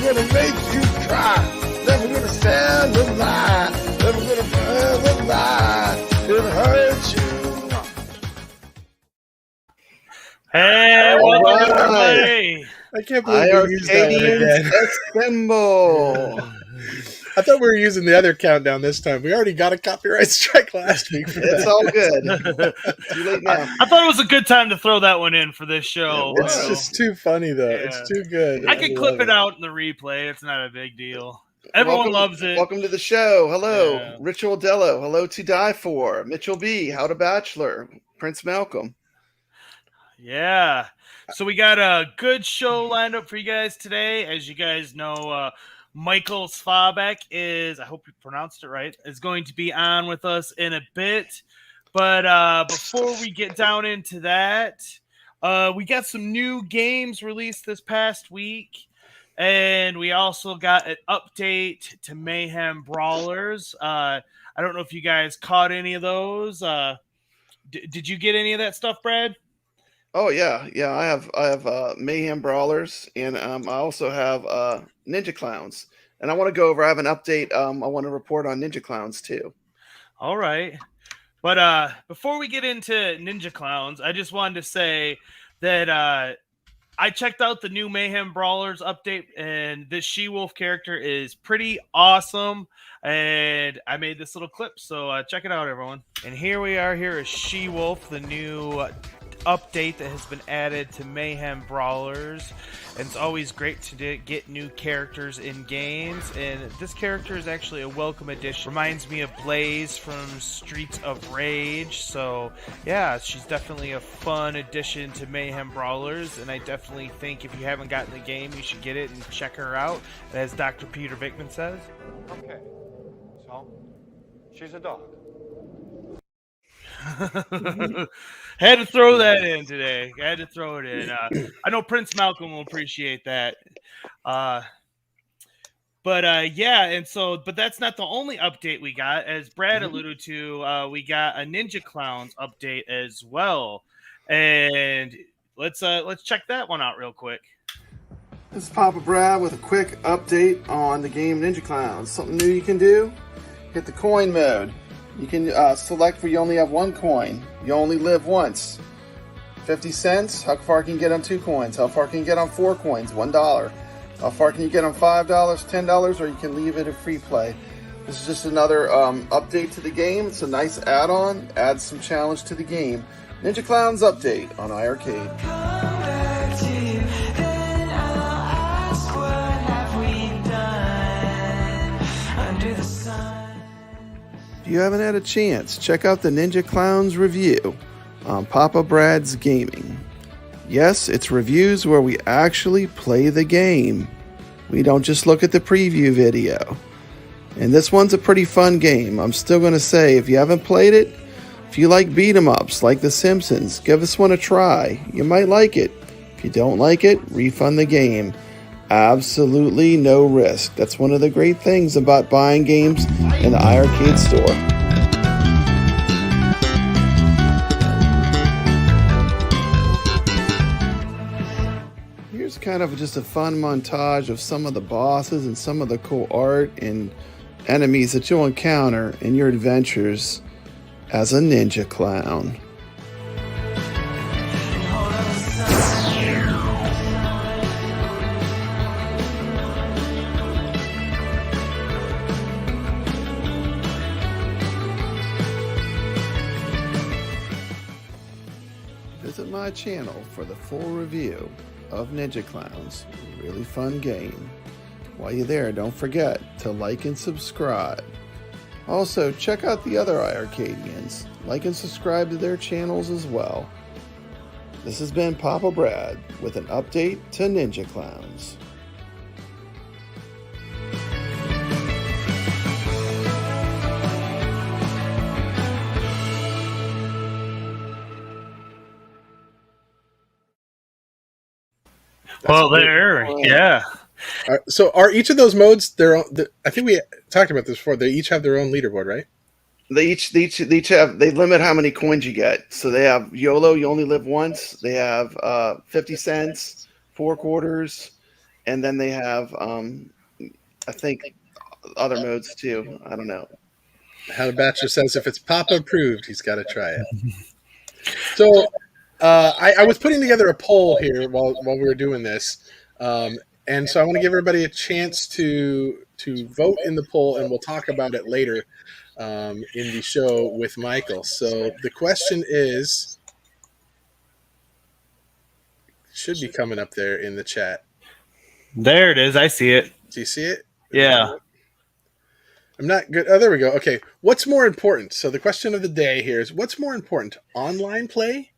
gonna make you cry. Never gonna stand a lie. Never gonna tell a lie. It hurts you. Hey, welcome everybody. I can't believe we used that one again. Assemble. I thought we were using the other countdown this time. We already got a copyright strike last week for that. It's all good. Too late now. I thought it was a good time to throw that one in for this show. It's just too funny, though. Yeah. It's too good. I can clip it out in the replay. It's not a big deal. Everyone loves it. Welcome to the show. Hello, Yeah. Ritual Dello. Hello to Die For. Mitchell B. How to Bachelor. Prince Malcolm. Yeah. So we got a good show lined up for you guys today. As you guys know, Michael Svabek is, I hope you pronounced it right, is going to be on with us in a bit. But before we get down into that, we got some new games released this past week. And we also got an update to Mayhem Brawlers. I don't know if you guys caught any of those. Did you get any of that stuff, Brad? Oh yeah. I have Mayhem Brawlers, and I also have Ninja Clowns. And I want to go over. I have an update. I want to report on Ninja Clowns too. All right. But before we get into Ninja Clowns, I just wanted to say that I checked out the new Mayhem Brawlers update, and this She-Wolf character is pretty awesome. And I made this little clip, so check it out, everyone. And here we are. Here is She-Wolf, the new update that has been added to Mayhem Brawlers. And it's always great to get new characters in games, and this character is actually a welcome addition. Reminds me of Blaze from Streets of Rage. So yeah, she's definitely a fun addition to Mayhem Brawlers, and I definitely think if you haven't gotten the game, you should get it and check her out, as Dr. Peter Vickman says. Okay, so she's a dog. Had to throw that in today. Had to throw it in. I know Prince Malcolm will appreciate that. Yeah, and so, but that's not the only update we got. As Brad alluded to, we got a Ninja Clowns update as well. And let's check that one out real quick. This is Papa Brad with a quick update on the game Ninja Clowns. Something new you can do: hit the coin mode. You can select where you only have one coin. You only live once. 50 cents. How far can you get on 2 coins? How far can you get on 4 coins? $1. How far can you get on $5, $10, or you can leave it a free play. This is just another update to the game. It's a nice add-on. Adds some challenge to the game. Ninja Clowns update on iiRcade. If you haven't had a chance, check out the Ninja Clowns review on Papa Brad's Gaming. Yes, it's reviews where we actually play the game. We don't just look at the preview video. And this one's a pretty fun game. I'm still going to say, if you haven't played it, if you like beat-em-ups like The Simpsons, give this one a try. You might like it. If you don't like it, refund the game. Absolutely no risk. That's one of the great things about buying games in the iiRcade store. Here's kind of just a fun montage of some of the bosses and some of the cool art and enemies that you'll encounter in your adventures as a ninja clown. Visit my channel for the full review of Ninja Clowns. Really fun game. While you're there, don't forget to like and subscribe. Also, check out the other iiRcadians. Like and subscribe to their channels as well. This has been Papa Brad with an update to Ninja Clowns. Well, there, yeah. So are each of those modes their own? I think we talked about this before. They each have their own leaderboard, right? They each have, they limit how many coins you get. So they have YOLO, you only live once. They have 50 cents, 4 quarters, and then they have I think other modes too. I don't know. How the Bachelor says if it's Papa approved, he's got to try it. So I was putting together a poll here while we were doing this, and so I want to give everybody a chance to vote in the poll, and we'll talk about it later in the show with Michael. So the question is, should be coming up there in the chat. There it is. I see it. Do you see it? Yeah. I'm not good. Oh, there we go. Okay. What's more important? So the question of the day here is, what's more important, online play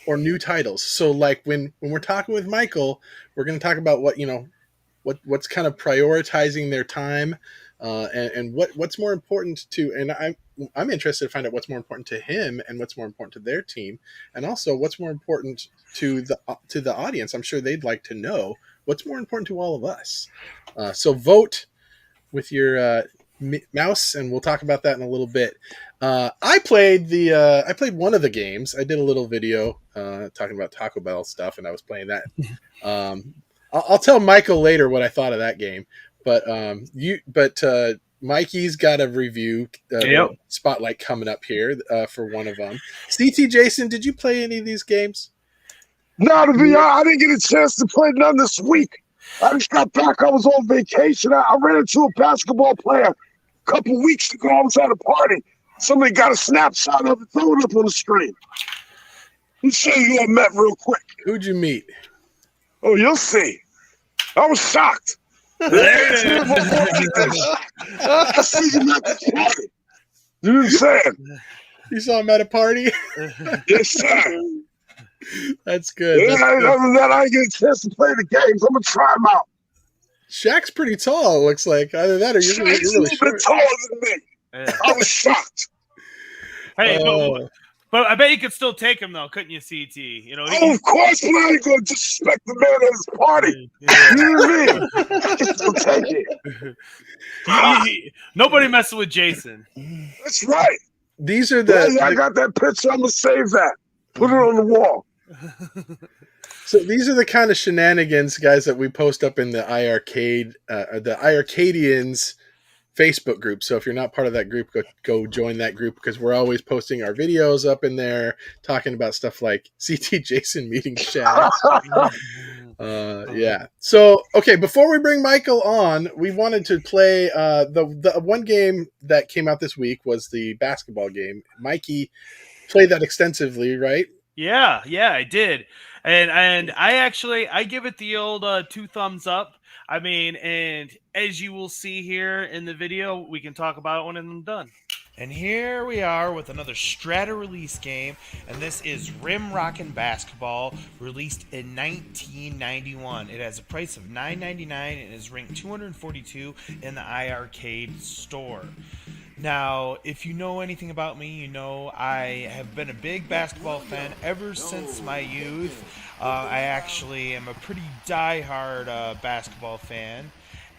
or new titles? So like when we're talking with Michael, we're going to talk about what's kind of prioritizing their time, and what's more important to, and I'm interested to find out what's more important to him and what's more important to their team, and also what's more important to the audience. I'm sure they'd like to know what's more important to all of us. So vote with your mouse, and we'll talk about that in a little bit. I played one of the games. I did a little video talking about Taco Bell stuff, and I was playing that. I'll tell Michael later what I thought of that game, but Mikey's got a review spotlight coming up here for one of them. CT Jason, did you play any of these games? No, to be honest, I didn't get a chance to play none this week. I just got back. I was on vacation. I ran into a basketball player a couple weeks ago. I was at a party. Somebody got a snapshot of it, threw it up on the screen. Let me show you who I met real quick. Who'd you meet? Oh, you'll see. I was shocked. I see you at the party. You know what I'm saying? You saw him at a party? Yes, sir. That's good. Yeah, other than that, I didn't get a chance to play the games. I'm going to try them out. Shaq's pretty tall, it looks like. Either that or you're really a little bit taller than me. Yeah. I was shocked. Hey, but I bet you could still take him though, couldn't you, CT? You know. Of course, but I ain't gonna disrespect the man at his party. Yeah. You know what I mean? I can still take it. Nobody messing with Jason. That's right. These are I got that picture. I'm gonna save that. Put it on the wall. So these are the kind of shenanigans, guys, that we post up in the iiRcade, the iiRcadians Facebook group. So if you're not part of that group, go join that group, because we're always posting our videos up in there, talking about stuff like CT Jason meeting Shaq. Yeah. So, okay, before we bring Michael on, we wanted to play the one game that came out this week was the basketball game. Mikey played that extensively, right? Yeah, I did. And I give it the old 2 thumbs up. I mean, and as you will see here in the video, we can talk about it when I'm done. And here we are with another Strata release game, and this is Rim Rockin' Basketball, released in 1991. It has a price of $9.99 and is ranked 242 in the iiRcade store. Now, if you know anything about me, you know I have been a big basketball fan ever since my youth. I actually am a pretty die-hard basketball fan,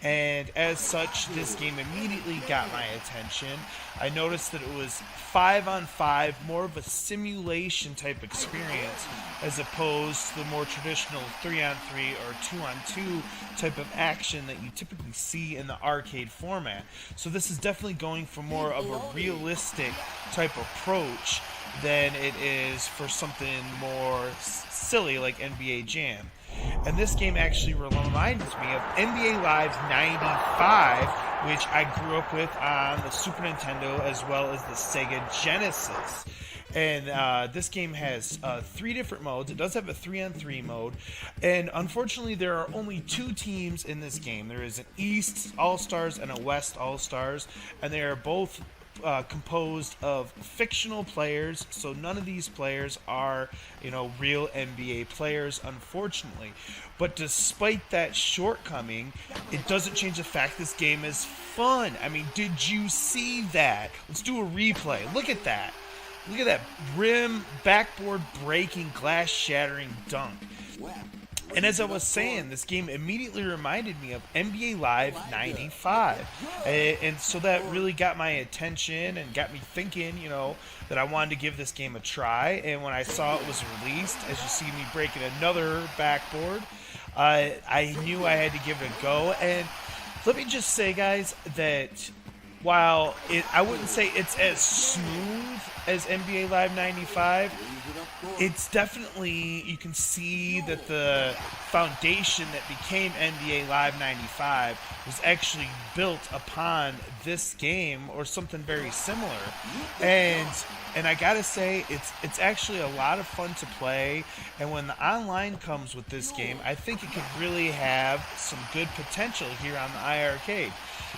and as such, this game immediately got my attention. I noticed that it was 5-on-5, more of a simulation type experience, as opposed to the more traditional 3-on-3 or 2-on-2 type of action that you typically see in the arcade format. So this is definitely going for more of a realistic type approach than it is for something more silly like NBA Jam. And this game actually reminds me of NBA Live 95, which I grew up with on the Super Nintendo as well as the Sega Genesis. And this game has 3 different modes. It does have a 3-on-3 mode. And unfortunately, there are only 2 teams in this game. There is an East All-Stars and a West All-Stars. And they are both composed of fictional players, so none of these players are, real NBA players, unfortunately. But despite that shortcoming, it doesn't change the fact this game is fun. I mean, did you see that? Let's do a replay. Look at that. Look at that rim, backboard breaking, glass shattering dunk. And as I was saying, this game immediately reminded me of NBA Live 95. And so that really got my attention and got me thinking, that I wanted to give this game a try. And when I saw it was released, as you see me breaking another backboard, I knew I had to give it a go. And let me just say, guys, that while I wouldn't say it's as smooth as NBA Live 95, it's definitely, you can see that the foundation that became NBA Live 95 was actually built upon this game or something very similar. And I gotta say, it's actually a lot of fun to play. And when the online comes with this game, I think it could really have some good potential here on the iiRcade.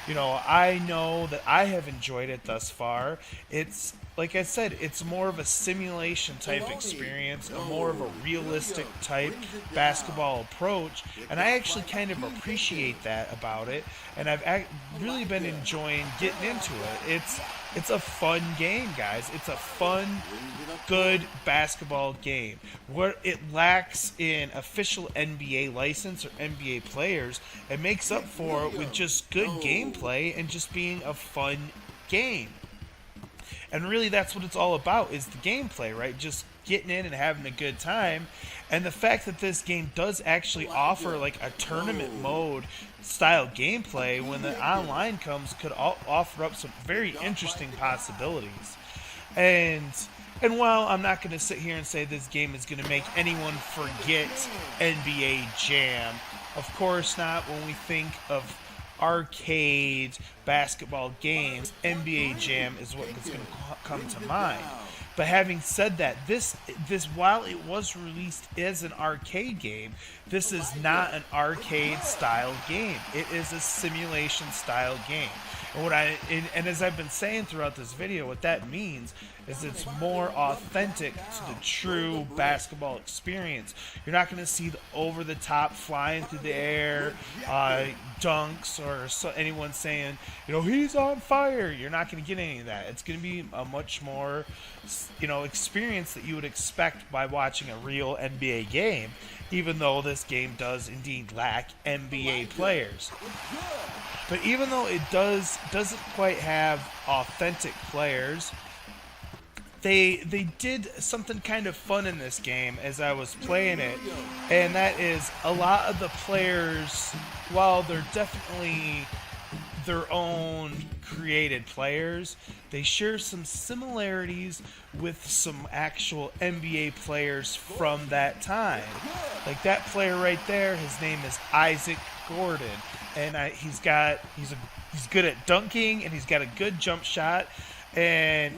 You know, I know that I have enjoyed it thus far. It's, like I said, it's more of a simulation type experience, a more of a realistic type basketball approach, and I actually kind of appreciate that about it, and I've really been enjoying getting into it. It's a fun game, guys. It's a fun, good basketball game. Where it lacks in official NBA license or NBA players, it makes up for it with just good gameplay and just being a fun game. And really, that's what it's all about, is the gameplay, right? Just getting in and having a good time. And the fact that this game does actually offer like a tournament mode style gameplay when the online comes could offer up some very interesting possibilities. And while I'm not going to sit here and say this game is going to make anyone forget NBA Jam, of course not. When we think of arcade basketball games, NBA Jam is what is going to come to mind. But having said that, this while it was released as an arcade game, this is not an arcade style game. It is a simulation style game. And as I've been saying throughout this video, what that means is it's more authentic to the true basketball experience. You're not going to see the over-the-top flying through the air, dunks, or anyone saying, you know, he's on fire. You're not going to get any of that. It's going to be a much more, you know, experience that you would expect by watching a real NBA game, even though this game does indeed lack NBA players. But even though it doesn't quite have authentic players, they did something kind of fun in this game as I was playing it, and that is a lot of the players, while they're definitely their own created players, they share some similarities with some actual NBA players from that time. Like that player right there, his name is Isaac Gordon, and he's good at dunking, and he's got a good jump shot. And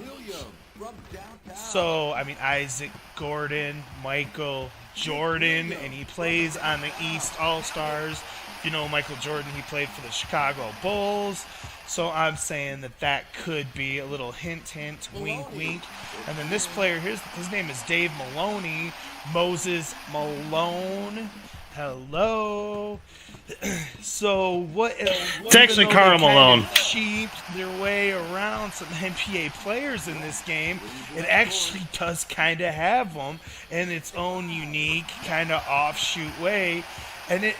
so, I mean, Isaac Gordon, Michael Jordan, and he plays on the East All-Stars. You know, Michael Jordan, he played for the Chicago Bulls. So I'm saying that could be a little hint, wink, wink. And then this player, his name is Dave Maloney, Moses Malone. Hello. So what? It's actually Karl Malone. Cheaped their way around some NBA players in this game. It actually does kind of have them in its own unique kind of offshoot way, and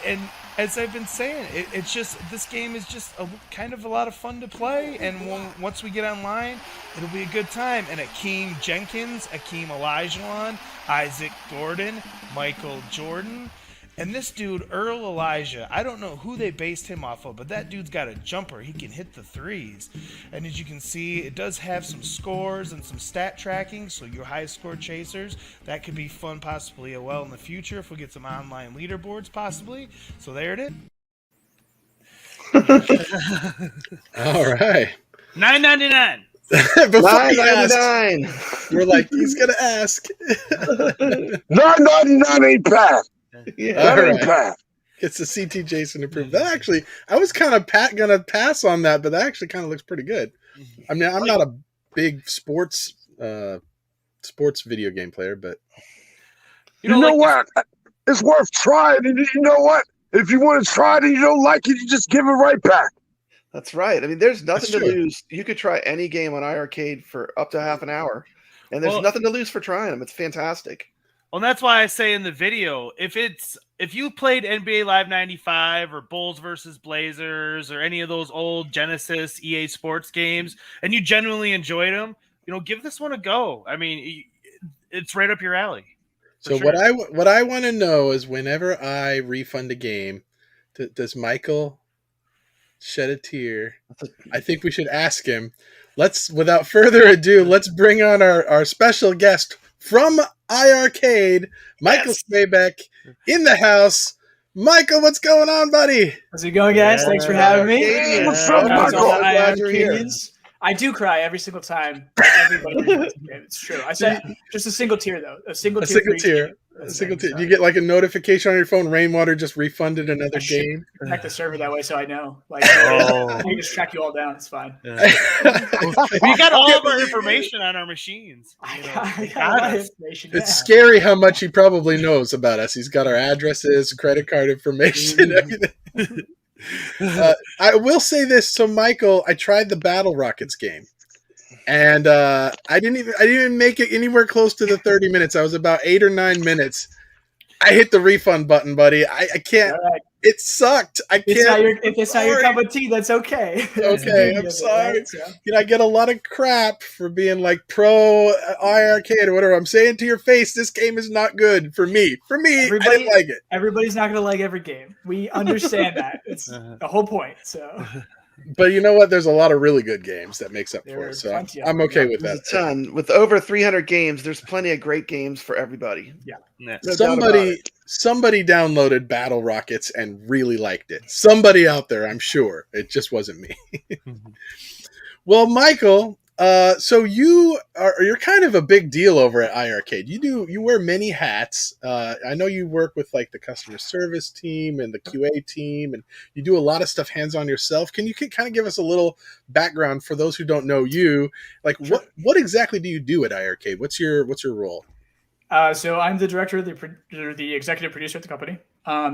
as I've been saying, it's just, this game is just kind of a lot of fun to play, and once we get online, it'll be a good time. And Akeem Jenkins, Akeem Olajuwon, Isaac Gordon, Michael Jordan, and this dude, Earl Elijah, I don't know who they based him off of, but that dude's got a jumper. He can hit the threes. And as you can see, it does have some scores and some stat tracking, so your high score chasers, that could be fun possibly in the future if we get some online leaderboards possibly. So there it is. All right. $9.99. Before he asked, $9.99. we're like, he's gonna ask. $9.99 ain't bad. Yeah. That All ain't right. bad. It's the CT Jason approved. That actually, I was kind of gonna pass on that, but that actually kind of looks pretty good. I mean, I'm not a big sports video game player, but You know what? It's worth trying. And you know what? If you want to try it and you don't like it, you just give it right back. That's right. I mean, there's nothing to true. lose. You could try any game on iiRcade for up to half an hour, and there's nothing to lose for trying them. It's fantastic. Well, that's why I say in the video, if you played NBA Live 95 or Bulls versus Blazers or any of those old Genesis EA Sports games, and you genuinely enjoyed them, you know, give this one a go. I mean, it's right up your alley. So sure. what I want to know is whenever I refund a game, does Michael shed a tear? I think we should ask him. Without further ado, let's bring on our special guest from iiRcade, Michael Svabek, in the house. Michael, what's going on, buddy? How's it going, guys? Thanks for having me. Hey, what's up, How's Michael? all the Glad you're here. iiRcadians? I do cry every single time. Everybody, it's true. I said just a single tear though. A single tear. A single tear. Do you get like a notification on your phone? Rainwater just refunded another game. Connect the server that way, so I know. Like, I can just track you all down. It's fine. We got all of our information on our machines. I got information. It's scary how much he probably knows about us. He's got our addresses, credit card information, everything. I will say this. So, Michael, I tried the Battle Rockets game, and I didn't even make it anywhere close to the 30 minutes. I was about 8 or 9 minutes. I hit the refund button, buddy. I can't. Right. It sucked. I can't. If it's not your cup of tea, that's okay. Okay, I'm sorry. Right? So. I get a lot of crap for being like pro iiRcade or whatever. I'm saying to your face, this game is not good for me. I didn't like it. Everybody's not going to like every game. We understand that. It's the whole point. So. But you know what? There's a lot of really good games that makes up for it. So I'm okay with that. There's a ton. With over 300 games, there's plenty of great games for everybody. Yeah. No Somebody downloaded Battle Rockets and really liked it. Somebody out there, I'm sure. It just wasn't me. Well, Michael, so you're kind of a big deal over at iiRcade. You wear many hats. I know you work with like the customer service team and the QA team, and you do a lot of stuff hands-on yourself. Can you kind of give us a little background for those who don't know you? Like, sure. What exactly do you do at iiRcade? What's your role? So I'm the director, the executive producer at the company.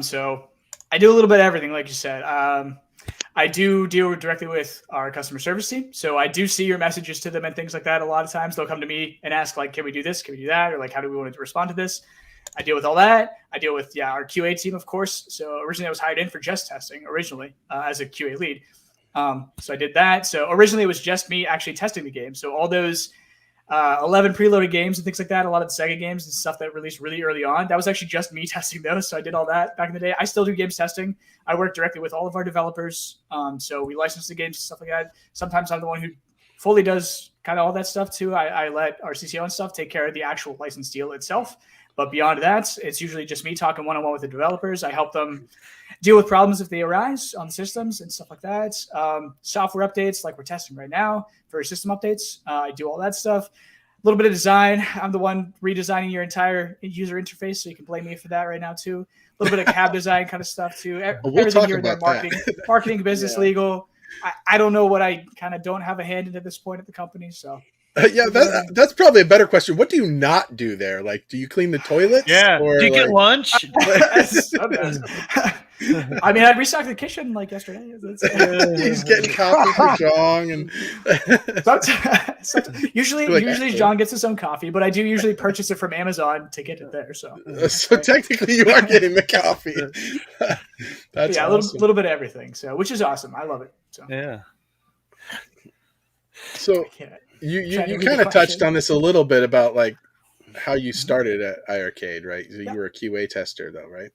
So I do a little bit of everything, like you said. I do deal directly with our customer service team. So I do see your messages to them and things like that. A lot of times they'll come to me and ask, like, can we do this? Can we do that? Or like, how do we want to respond to this? I deal with all that. I deal with, our QA team, of course. So originally I was hired in for just testing as a QA lead. So I did that. So originally it was just me actually testing the game. So all those 11 preloaded games and things like that, a lot of the Sega games and stuff that released really early on, that was actually just me testing those. So I did all that back in the day. I still do games testing. I work directly with all of our developers. So we license the games and stuff like that. Sometimes I'm the one who fully does kind of all that stuff too. I let our CCO and stuff take care of the actual license deal itself. But beyond that, it's usually just me talking one-on-one with the developers. I help them deal with problems if they arise on systems and stuff like that. Software updates like we're testing right now for system updates. I do all that stuff. A little bit of design. I'm the one redesigning your entire user interface, so you can blame me for that right now too. A little bit of cab design kind of stuff too. Everything here and there, marketing, business, legal. I don't know what I kind of don't have a hand in at this point at the company, so. That's probably a better question. What do you not do there? Like, do you clean the toilets? Yeah. Or do you get lunch? I mean, I restocked the kitchen like yesterday. He's getting coffee for John, and usually John gets his own coffee, but I do usually purchase it from Amazon to get it there. So technically, you are getting the coffee. That's awesome. a little bit of everything. So, which is awesome. I love it. So yeah. So you kind of touched on this a little bit about like how you started at iiRcade, right? So you were a QA tester, though, right?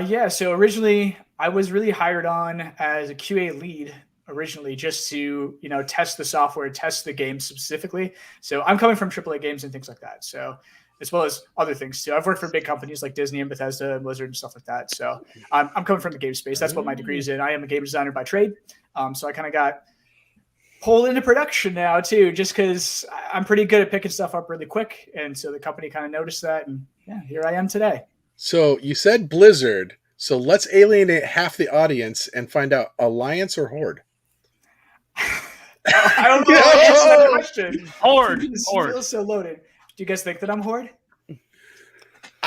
Yeah. So originally, I was really hired on as a QA lead originally, just to test the software, test the game specifically. So I'm coming from AAA games and things like that. So as well as other things too. I've worked for big companies like Disney and Bethesda and Blizzard and stuff like that. So I'm coming from the game space. That's what my degree is in. I am a game designer by trade. So I kind of got pulled into production now too, just because I'm pretty good at picking stuff up really quick. And so the company kind of noticed that, and here I am today. So you said Blizzard. So let's alienate half the audience and find out, Alliance or Horde? I don't know how to answer that question. Horde. This feels so loaded. Do you guys think that I'm Horde?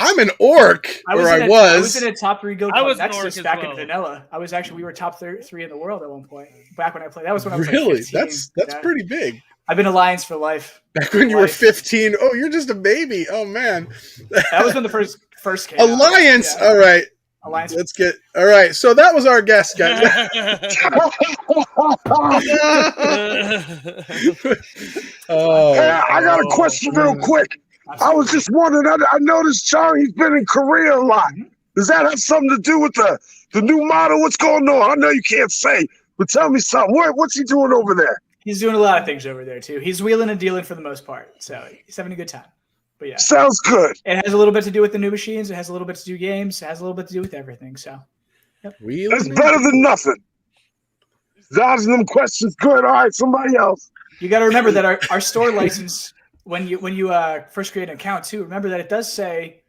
I'm an orc, I was in a top 3 guild I was Nexus back in vanilla. We were top 3 in the world at one point. Back when I played, that was when I was like 15. That's pretty big. I've been Alliance for life. Back when you were 15. Oh, you're just a baby. Oh man. That was when the first came Alliance. Out. Yeah. All right. Alliance. Let's get all right. So that was our guest, guys. Hey, I got a question real quick. I was just wondering. I noticed, John, he's been in Korea a lot. Does that have something to do with the new model? What's going on? I know you can't say, but tell me something. What's he doing over there? He's doing a lot of things over there too. He's wheeling and dealing for the most part, so he's having a good time. But yeah, sounds good. It has a little bit to do with the new machines. It has a little bit to do with games. It has a little bit to do with everything. So, That's better than nothing. Dodging them questions, good. All right, somebody else. You got to remember that our store license, when you first create an account too, remember that it does say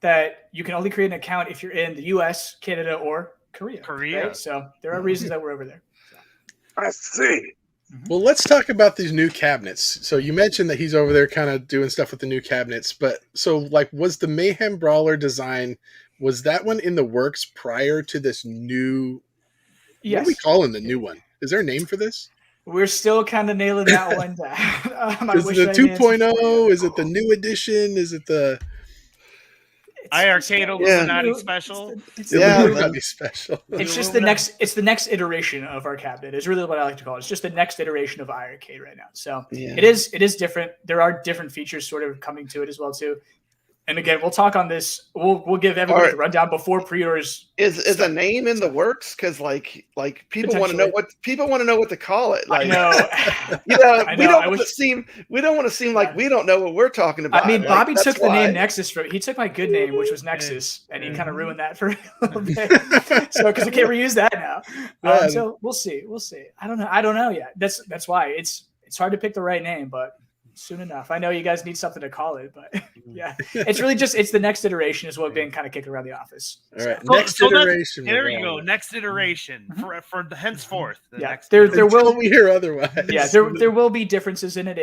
that you can only create an account if you're in the U.S., Canada, or Korea. Right? So there are reasons that we're over there. I see. Well, let's talk about these new cabinets. So you mentioned that he's over there kind of doing stuff with the new cabinets, but so like was the Mayhem Brawler design, was that one in the works prior to this new? Yes. What are we calling the new one? Is there a name for this? We're still kind of nailing that one down. Is it the 2.0? Is it the new edition? Is it the iiRcade Illuminati special? It's Illuminati special. It's just the next. It's the next iteration of our cabinet. Is really what I like to call it. It's just the next iteration of iiRcade right now. So it is different. There are different features sort of coming to it as well too. And again, we'll talk on this. We'll give everybody the rundown before pre-orders. Is a name in the works? Because like people want to know what to call it. Like, I know. We don't want to seem like we don't know what we're talking about. I mean, like, Bobby took the name Nexus from. He took my good name, which was Nexus, and he kind of ruined that for a little bit. So because I can't reuse that now. So we'll see. I don't know yet. That's why it's hard to pick the right name, but soon enough. I know you guys need something to call it, but yeah, it's really it's the next iteration is what being kind of kicked around the office. All right, next iteration. There you go. Next iteration for the henceforth. There will be here otherwise. Yeah, there will be differences in it.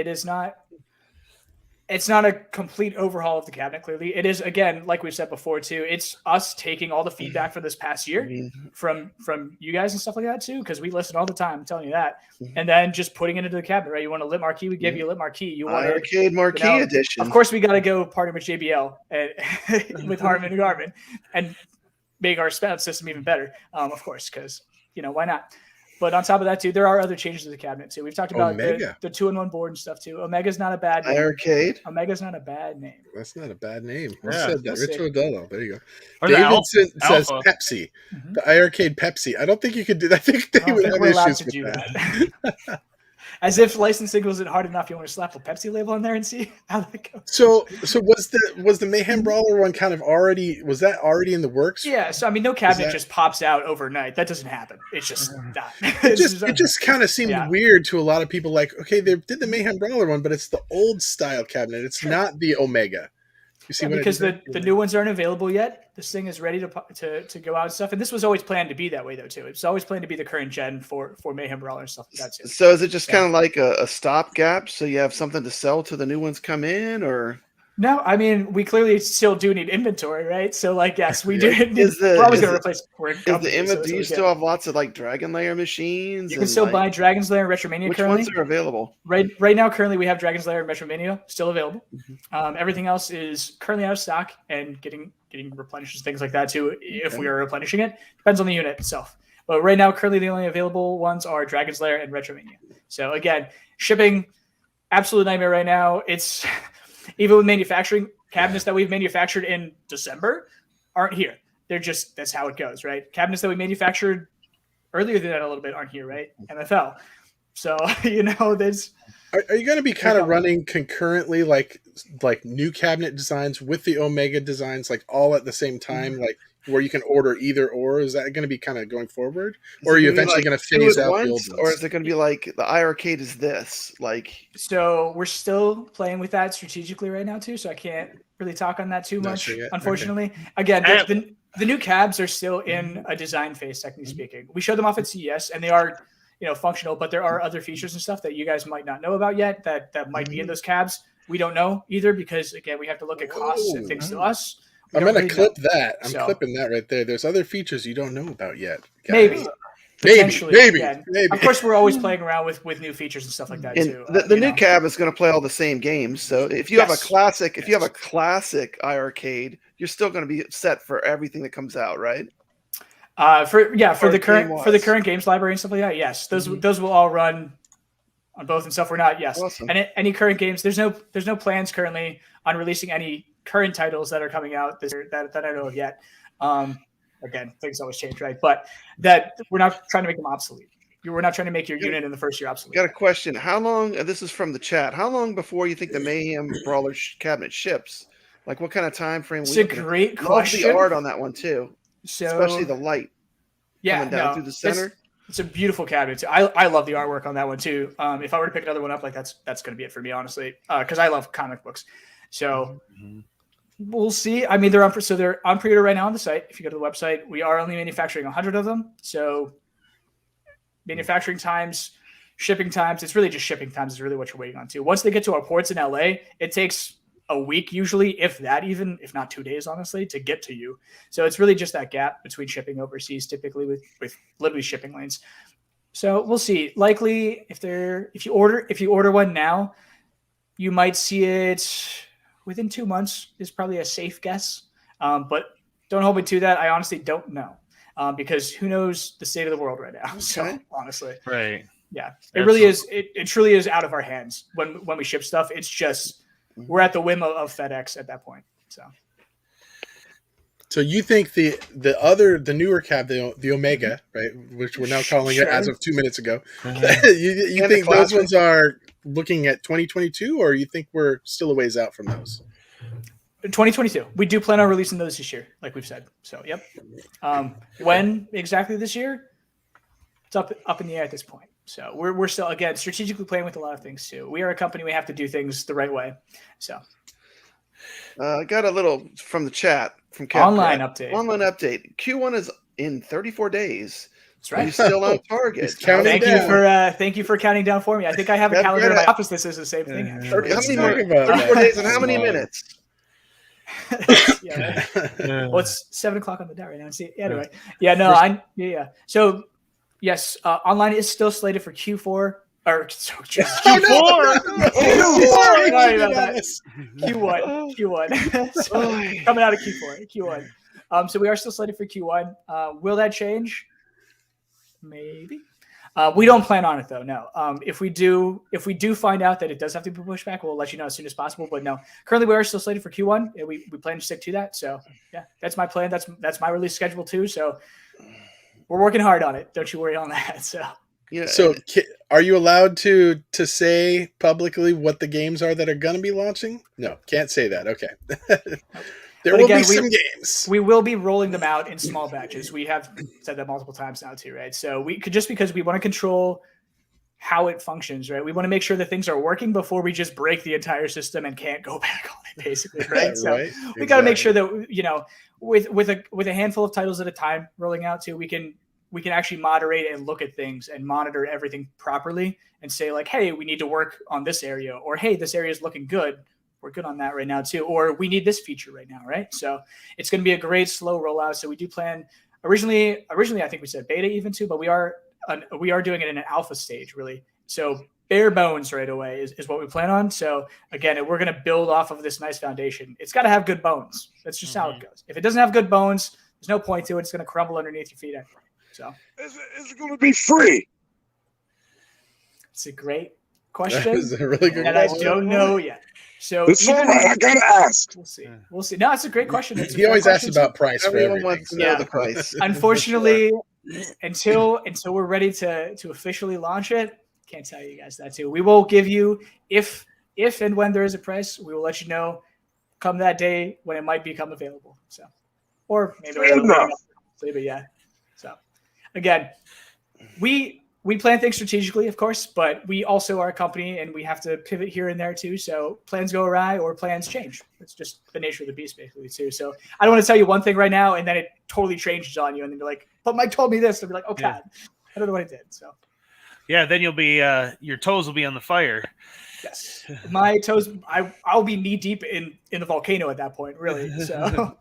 It's not a complete overhaul of the cabinet. Clearly, it is, again, like we've said before too. It's us taking all the feedback from this past year from you guys and stuff like that too, because we listen all the time. I'm telling you that, and then just putting it into the cabinet. Right? You want a lit marquee? We give you a lit marquee. You want iiRcade marquee edition? Of course, we got to go partner with JBL and with Harman and Garmin and make our sound system even better. Of course, because why not? But on top of that, too, there are other changes to the cabinet, too. We've talked about the 2-in-1 board and stuff, too. Omega's not a bad name. iiRcade? Omega's not a bad name. That's not a bad name. Who Yeah, said that? Richard O'Donnell. There you go. Or Davidson says Alpha. Pepsi. The iiRcade Pepsi. I don't think you could do that. I think they would have issues with that. As if licensing wasn't hard enough, you want to slap a Pepsi label on there and see how that goes. So was the Mayhem Brawler one kind of already in the works? Yeah, so I mean, no cabinet just pops out overnight. That doesn't happen. It's just not. It just kind of seemed weird to a lot of people. Like, okay, they did the Mayhem Brawler one, but it's the old style cabinet. It's not the Omega. You see what because the new ones aren't available yet. This thing is ready to go out and stuff. And this was always planned to be that way though too. It's always planned to be the current gen for Mayhem Brawler and stuff like that too. So is it just kind of like a stopgap? So you have something to sell till the new ones come in, or? No, I mean, we clearly still do need inventory, right? So, like, yes, we do. We're always going to replace. Do you still have lots of like Dragon Lair machines? You can still buy Dragon's Lair and Retromania. Which currently. Ones are available? Right now, currently we have Dragon's Lair and Retromania still available. Everything else is currently out of stock and getting replenished, things like that too. If we are replenishing it, depends on the unit itself. But right now, currently the only available ones are Dragon's Lair and Retromania. So again, shipping, absolute nightmare right now. It's even with manufacturing, cabinets that we've manufactured in December aren't here. They're just, that's how it goes, right? Cabinets that we manufactured earlier than that a little bit aren't here, right? MFL. So, there's... Are you going to be kind of running concurrently, like new cabinet designs with the Omega designs, like all at the same time, like where you can order either or? Is that going to be kind of going forward, or are you eventually going to phase out the old ones? Or is it going to be like the iiRcade is this? Like, so we're still playing with that strategically right now too. So I can't really talk on that too much, unfortunately. Okay. Again, the new cabs are still in a design phase, technically speaking. We showed them off at CES, and they are functional, but there are other features and stuff that you guys might not know about yet that might be in those cabs. We don't know either because, again, we have to look at costs and things to us. I'm going to clip that. I'm clipping that right there. There's other features you don't know about yet. Guys. Maybe. Of course, we're always playing around with new features and stuff like that too. The new cab is going to play all the same games. So if you have a classic, iiRcade, you're still going to be set for everything that comes out, right? For the current games library and stuff like that. Yes, those will all run on both and stuff. We're not, yes. Awesome. And any current games, there's no plans currently on releasing any current titles that are coming out this year that I know of yet. Again, things always change, right? But that we're not trying to make them obsolete. We're not trying to make your unit in the first year obsolete. Got a question. How long, this is from the chat, how long before you think the Mayhem Brawler cabinet ships? Like what kind of time frame? It's a great question. Love the art on that one too. So, especially the light coming down through the center. It's a beautiful cabinet too. I love the artwork on that one too. If I were to pick another one up, like that's going to be it for me, honestly, because I love comic books. So we'll see. I mean, they're on pre-order right now on the site. If you go to the website, we are only manufacturing 100 of them. So manufacturing times, shipping times, it's really just shipping times is really what you're waiting on too. Once they get to our ports in LA, it takes a week usually, if that even, if not 2 days, honestly, to get to you. So it's really just that gap between shipping overseas, typically with literally shipping lanes. So we'll see. Likely, if you order one now, you might see it within 2 months is probably a safe guess. But don't hold me to that. I honestly don't know because who knows the state of the world right now. So honestly, right. Yeah, it really is. It truly is out of our hands when we ship stuff. It's just, we're at the whim of FedEx at that point. So you think the newer cab, the Omega, right, which we're now calling it as of 2 minutes ago, you think those ones are looking at 2022, or you think we're still a ways out from those? 2022. We do plan on releasing those this year, like we've said. So, yep. When exactly this year? It's up in the air at this point. So we're still, again, strategically playing with a lot of things too. We are a company. We have to do things the right way. So I got a little from the chat from Cap online update. Q1 is in 34 days. That's right. He's still on target. Thank you for counting down for me. I think I have a calendar in my office that says the same thing. How many more? 34 days and how many minutes? Yeah, right. Well, it's 7:00 on the dot right now. See, anyway, yeah. So, yes, online is still slated for Q4 or Q4. Sorry about that. Q1. So, coming out of Q1. So we are still slated for Q1. Will that change? Maybe. We don't plan on it though. No. If we do find out that it does have to be pushed back, we'll let you know as soon as possible. But no, currently we are still slated for Q1, and we plan to stick to that. So yeah, that's my plan. That's my release schedule too. So we're working hard on it. Don't you worry on that. So yeah. So are you allowed to say publicly what the games are that are going to be launching? No, can't say that. Okay. There will be some games. We will be rolling them out in small batches. We have said that multiple times now too, right? So we could, just because we want to control how it functions, right? We want to make sure that things are working before we just break the entire system and can't go back on it, basically, right? So we got to make sure that, with a handful of titles at a time rolling out too, we can actually moderate and look at things and monitor everything properly and say like, hey, we need to work on this area, or hey, this area is looking good. We're good on that right now too, or we need this feature right now, right? So it's going to be a great slow rollout. So we do plan originally I think we said beta even too, but we are doing it in an alpha stage really. So bare bones right away is what we plan on. So again, we're going to build off of this nice foundation. It's got to have good bones. That's just how it goes. If it doesn't have good bones, there's no point to it. It's going to crumble underneath your feet anyway. So is it going to be free? It's a great question. That is a really good question. I don't know yet. So it's all right. I gotta ask. We'll see. No, it's a great question. He always asks about price for everything. Wants to know the price. Unfortunately, until we're ready to officially launch it, can't tell you guys that too. We will give you if and when there is a price, we will let you know come that day when it might become available. So, or maybe but yeah. So, again, we plan things strategically, of course, but we also are a company and we have to pivot here and there too. So plans go awry or plans change. It's just the nature of the beast basically too. So I don't want to tell you one thing right now and then it totally changes on you. And then you're like, but Mike told me this. And be like, oh God, I don't know what I did. So yeah, then you'll be, your toes will be on the fire. Yes. My toes, I'll be knee deep in the volcano at that point, really. So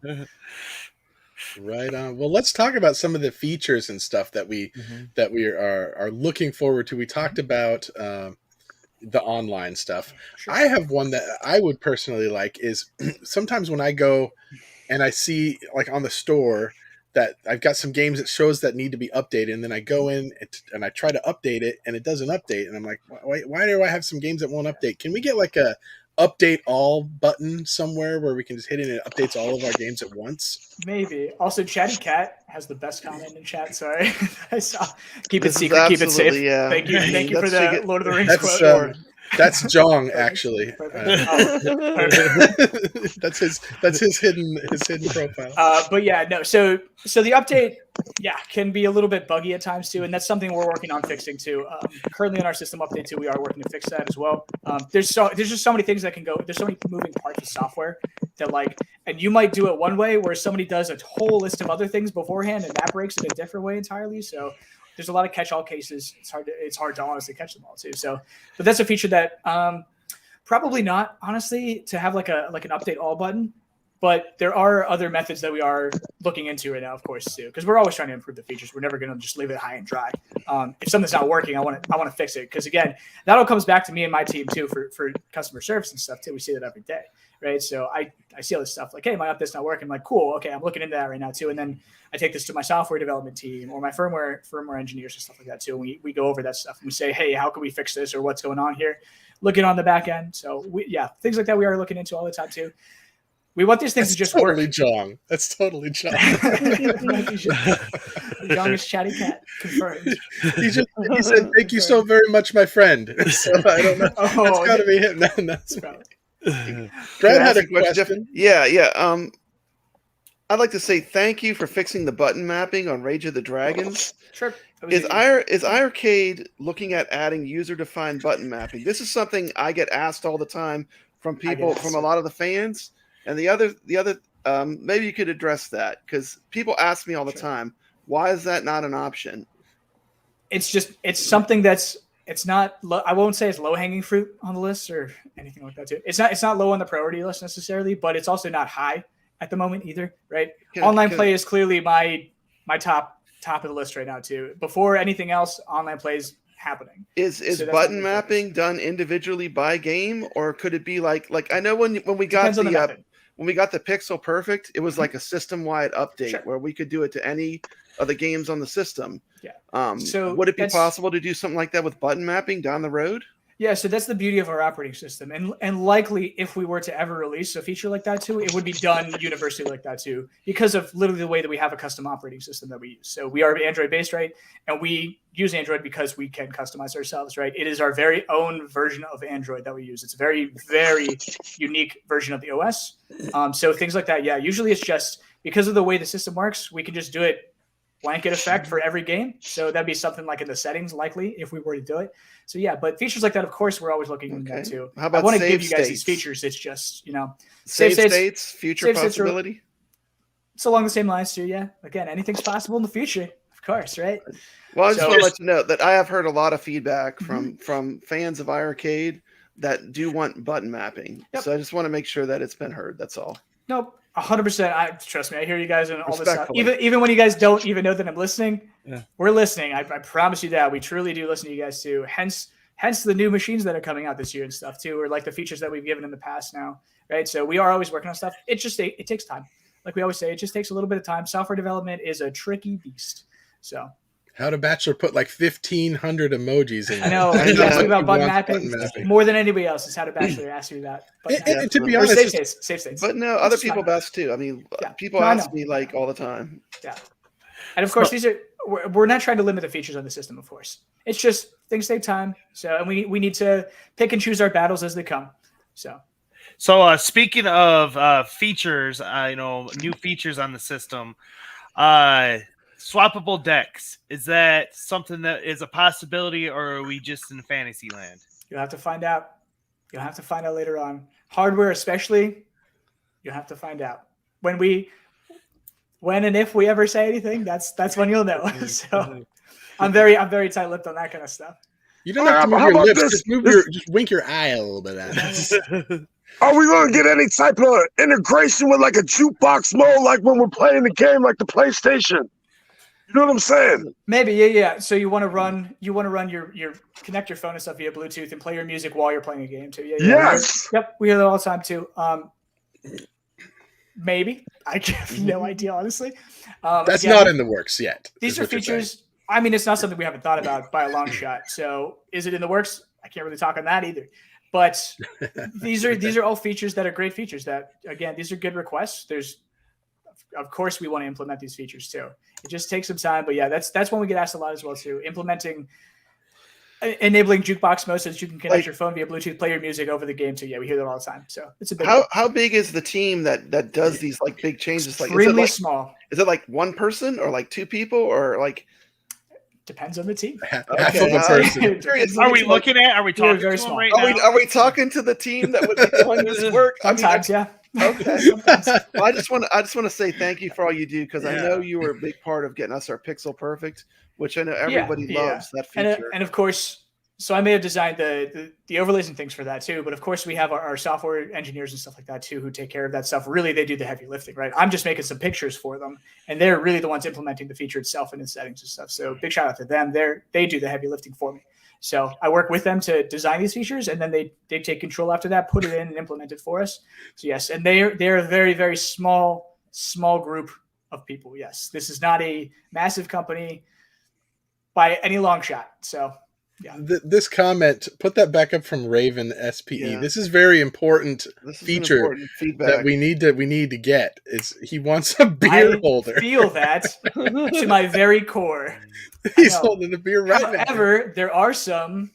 right on. Well, let's talk about some of the features and stuff that we are looking forward to. We talked about the online stuff. Sure. I have one that I would personally like is sometimes when I go and I see like on the store that I've got some games that shows that need to be updated, and then I go in and I try to update it, and it doesn't update, and I'm like, why do I have some games that won't update? Can we get like a update all button somewhere where we can just hit it and it updates all of our games at once? Maybe. Also, Chatty Cat has the best comment in chat. Sorry, I saw. Keep it This is secret. Keep it safe. absolutely, yeah. Thank you. Thank you for That's the to get- Lord of the Rings That's quote. that's Jong actually. Perfect. That's his hidden profile. But yeah, no. So the update, can be a little bit buggy at times too, and that's something we're working on fixing too. Currently in our system update too, we are working to fix that as well. There's just so many things that can go. There's so many moving parts of software that and you might do it one way where somebody does a whole list of other things beforehand, and that breaks it a different way entirely. So there's a lot of catch-all cases. It's hard to honestly catch them all too. So, but that's a feature that probably not honestly to have like an update all button. But there are other methods that we are looking into right now, of course, too, because we're always trying to improve the features. We're never going to just leave it high and dry. If something's not working, I want to fix it, because again, that all comes back to me and my team too for customer service and stuff too. We see that every day, right? So I see all this stuff like, hey, my update's not working. I'm like, cool, okay, I'm looking into that right now too, and then I take this to my software development team or my firmware engineers and stuff like that too. And we go over that stuff and we say, hey, how can we fix this, or what's going on here? Looking on the back end. So things like that we are looking into all the time too. We want these things to just work. Jong. That's totally Jong. Jong is Chatty Cat confirmed. He said, "Thank you so very much, my friend." So I don't know. That's got to be him. That's Brad had a question. Yeah. I'd like to say thank you for fixing the button mapping on Rage of the Dragons. Sure. Is iiRcade looking at adding user-defined button mapping? This is something I get asked all the time from people, from a lot of the fans. And the other, maybe you could address that, because people ask me all the time, why is that not an option? It's something it's not. I won't say it's low hanging fruit on the list or anything like that too. It's not low on the priority list necessarily, but it's also not high at the moment either, right? Online play is clearly my top of the list right now too. Before anything else, online play is happening. Is button mapping done individually by game, or could it be like I know when we got when we got the Pixel Perfect, it was like a system-wide update where we could do it to any of the games on the system. Yeah. So would it be possible to do something like that with button mapping down the road? Yeah, so that's the beauty of our operating system. And likely, if we were to ever release a feature like that too, it would be done universally like that too, because of literally the way that we have a custom operating system that we use. So we are Android-based, right? And we use Android because we can customize ourselves, right? It is our very own version of Android that we use. It's a very, very unique version of the OS. So things like that, usually it's just because of the way the system works, we can just do it blanket effect for every game. So that'd be something like in the settings, likely, if we were to do it. So but features like that, of course, we're always looking into that too. How about I want to give you guys these features. It's just, save states, future possibility. It's along the same lines too. Yeah. Again, anything's possible in the future, of course, right? Well, I just want to let you know that I have heard a lot of feedback from fans of iiRcade that do want button mapping. Yep. So I just want to make sure that it's been heard. That's all. Nope. 100%. Trust me, I hear you guys and all this stuff. Even when you guys don't even know that I'm listening, we're listening. I promise you that. We truly do listen to you guys too. Hence the new machines that are coming out this year and stuff too, or like the features that we've given in the past now, right? So we are always working on stuff. It takes time. Like we always say, it just takes a little bit of time. Software development is a tricky beast. So How to Bachelor put like 1,500 emojis in there. I know. He asked me about button mapping more than anybody else. Is How to Bachelor asked me that. And to be honest, safe states. But no, other people best too. I mean, people ask me like all the time. Yeah, and of course these are. We're not trying to limit the features on the system. Of course, it's just things take time. So, and we need to pick and choose our battles as they come. So speaking of features, new features on the system. Swappable decks. Is that something that is a possibility, or are we just in fantasy land? You'll have to find out. You'll have to find out later on. Hardware especially, you'll have to find out. When and if we ever say anything, that's when you'll know. So I'm very tight-lipped on that kind of stuff. You don't have to move your lips. Just wink your eye a little bit at us. Are we going to get any type of integration with like a jukebox mode, like when we're playing the game, like the PlayStation? You know what I'm saying? Maybe, yeah. So you want to run your connect your phone and stuff via Bluetooth and play your music while you're playing a game too. Yeah. Yes. Yep, we hear that all the time too. Maybe. I have no idea, honestly. That's again, not in the works yet. These is are what you're saying. features. I mean, it's not something we haven't thought about by a long shot. So is it in the works? I can't really talk on that either. But these are all features that are great features that, again, these are good requests. Of course, we want to implement these features too. It just takes some time. But yeah, that's when we get asked a lot as well too. Enabling jukebox mode so that you can connect your phone via Bluetooth, play your music over the game too. Yeah, we hear that all the time. So it's a big how big is the team that does these like big changes? Like extremely small. Is it like one person or like two people or like? Depends on the team. Half of a person. Are we looking at? Are we talking very to them small. right now? Are we talking to the team that would be doing this work? Sometimes, yeah. Okay. Well, I just want to say thank you for all you do because I know you were a big part of getting us our Pixel Perfect, which I know everybody loves that feature. And of course, so I may have designed the overlays and things for that too, but of course we have our software engineers and stuff like that too who take care of that stuff. Really, they do the heavy lifting, right? I'm just making some pictures for them, and they're really the ones implementing the feature itself and the settings and stuff. So big shout out to them. They do the heavy lifting for me. So I work with them to design these features, and then they take control after that, put it in and implement it for us. So yes, and they're a very, very small group of people. Yes, this is not a massive company by any long shot. So yeah. This comment, put that back up from Raven SPE. Yeah. This is very important feature that we need to get. He wants a beer holder. I feel that to my very core. He's holding a beer right now. However, there are some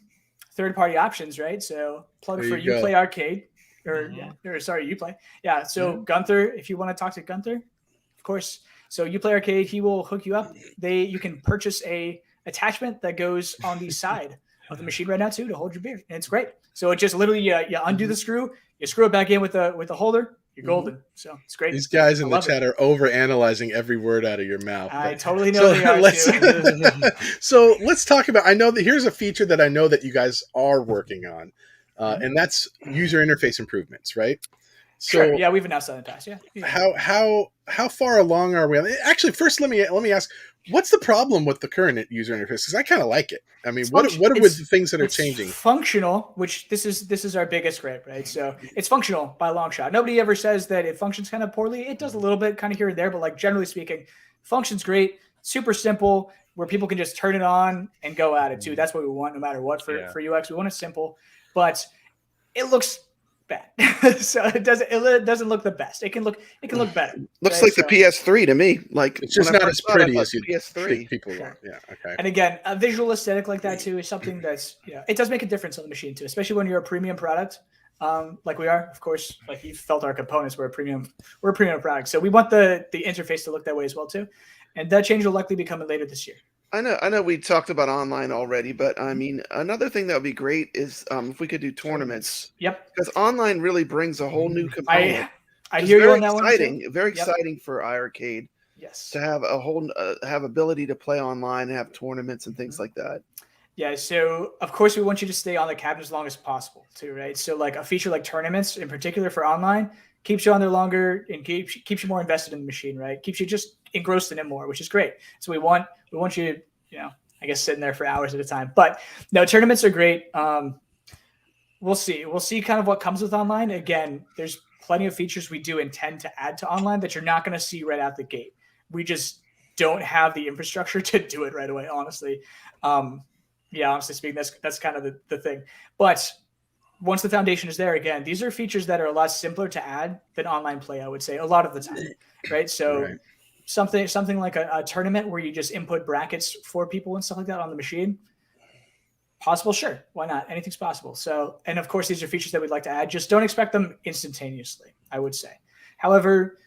third-party options, right? So plug for Uplay Arcade, Uplay. Yeah. So Gunther, if you want to talk to Gunther, of course. So Uplay Arcade, he will hook you up. You can purchase a attachment that goes on the side of the machine right now too to hold your beer, and it's great. So it just literally you undo the screw, you screw it back in with the holder, you're golden. So it's great. These guys in the chat are over analyzing every word out of your mouth. I totally know they are too. So let's talk about. I know that here's a feature that I know that you guys are working on, and that's user interface improvements, right? So sure. Yeah, we've announced that in the past. Yeah. How far along are we? Actually, first let me ask. What's the problem with the current user interface? Because I kind of like it. I mean, what are the things that are changing? Functional, which this is our biggest gripe, right? So it's functional by a long shot. Nobody ever says that it functions kind of poorly. It does a little bit kind of here and there, but like generally speaking, functions great, super simple, where people can just turn it on and go at it too. That's what we want no matter what for UX. We want it simple, but it looks bad. So it doesn't look the best. It can look better. Looks like the PS3 to me. Like it's just not as pretty as you PS3 people want. Yeah. Okay. And again, a visual aesthetic like that too is something that's it does make a difference on the machine too, especially when you're a premium product. Like we are, of course. Like you felt our components were a premium product, so we want the interface to look that way as well too. And that change will likely be coming later this year. I know we talked about online already, but I mean, another thing that would be great is if we could do tournaments. Yep. Because online really brings a whole new component. I hear you on that one too. Very exciting for iiRcade. Yes. To have a whole have ability to play online and have tournaments and things like that. Yeah. So of course we want you to stay on the cabinet as long as possible too, right? So like a feature like tournaments in particular for online keeps you on there longer and keeps you more invested in the machine, right? Keeps you just engrossed in it more, which is great. So we want you, I guess sitting there for hours at a time. But no, tournaments are great. We'll see kind of what comes with online. Again, there's plenty of features we do intend to add to online that you're not going to see right out the gate. We just don't have the infrastructure to do it right away, honestly. Honestly speaking, that's kind of the thing. But once the foundation is there, again, these are features that are a lot simpler to add than online play, I would say, a lot of the time, right? So something like a tournament where you just input brackets for people and stuff like that on the machine, possible, sure. Why not? Anything's possible. So, and of course, these are features that we'd like to add. Just don't expect them instantaneously, I would say. However,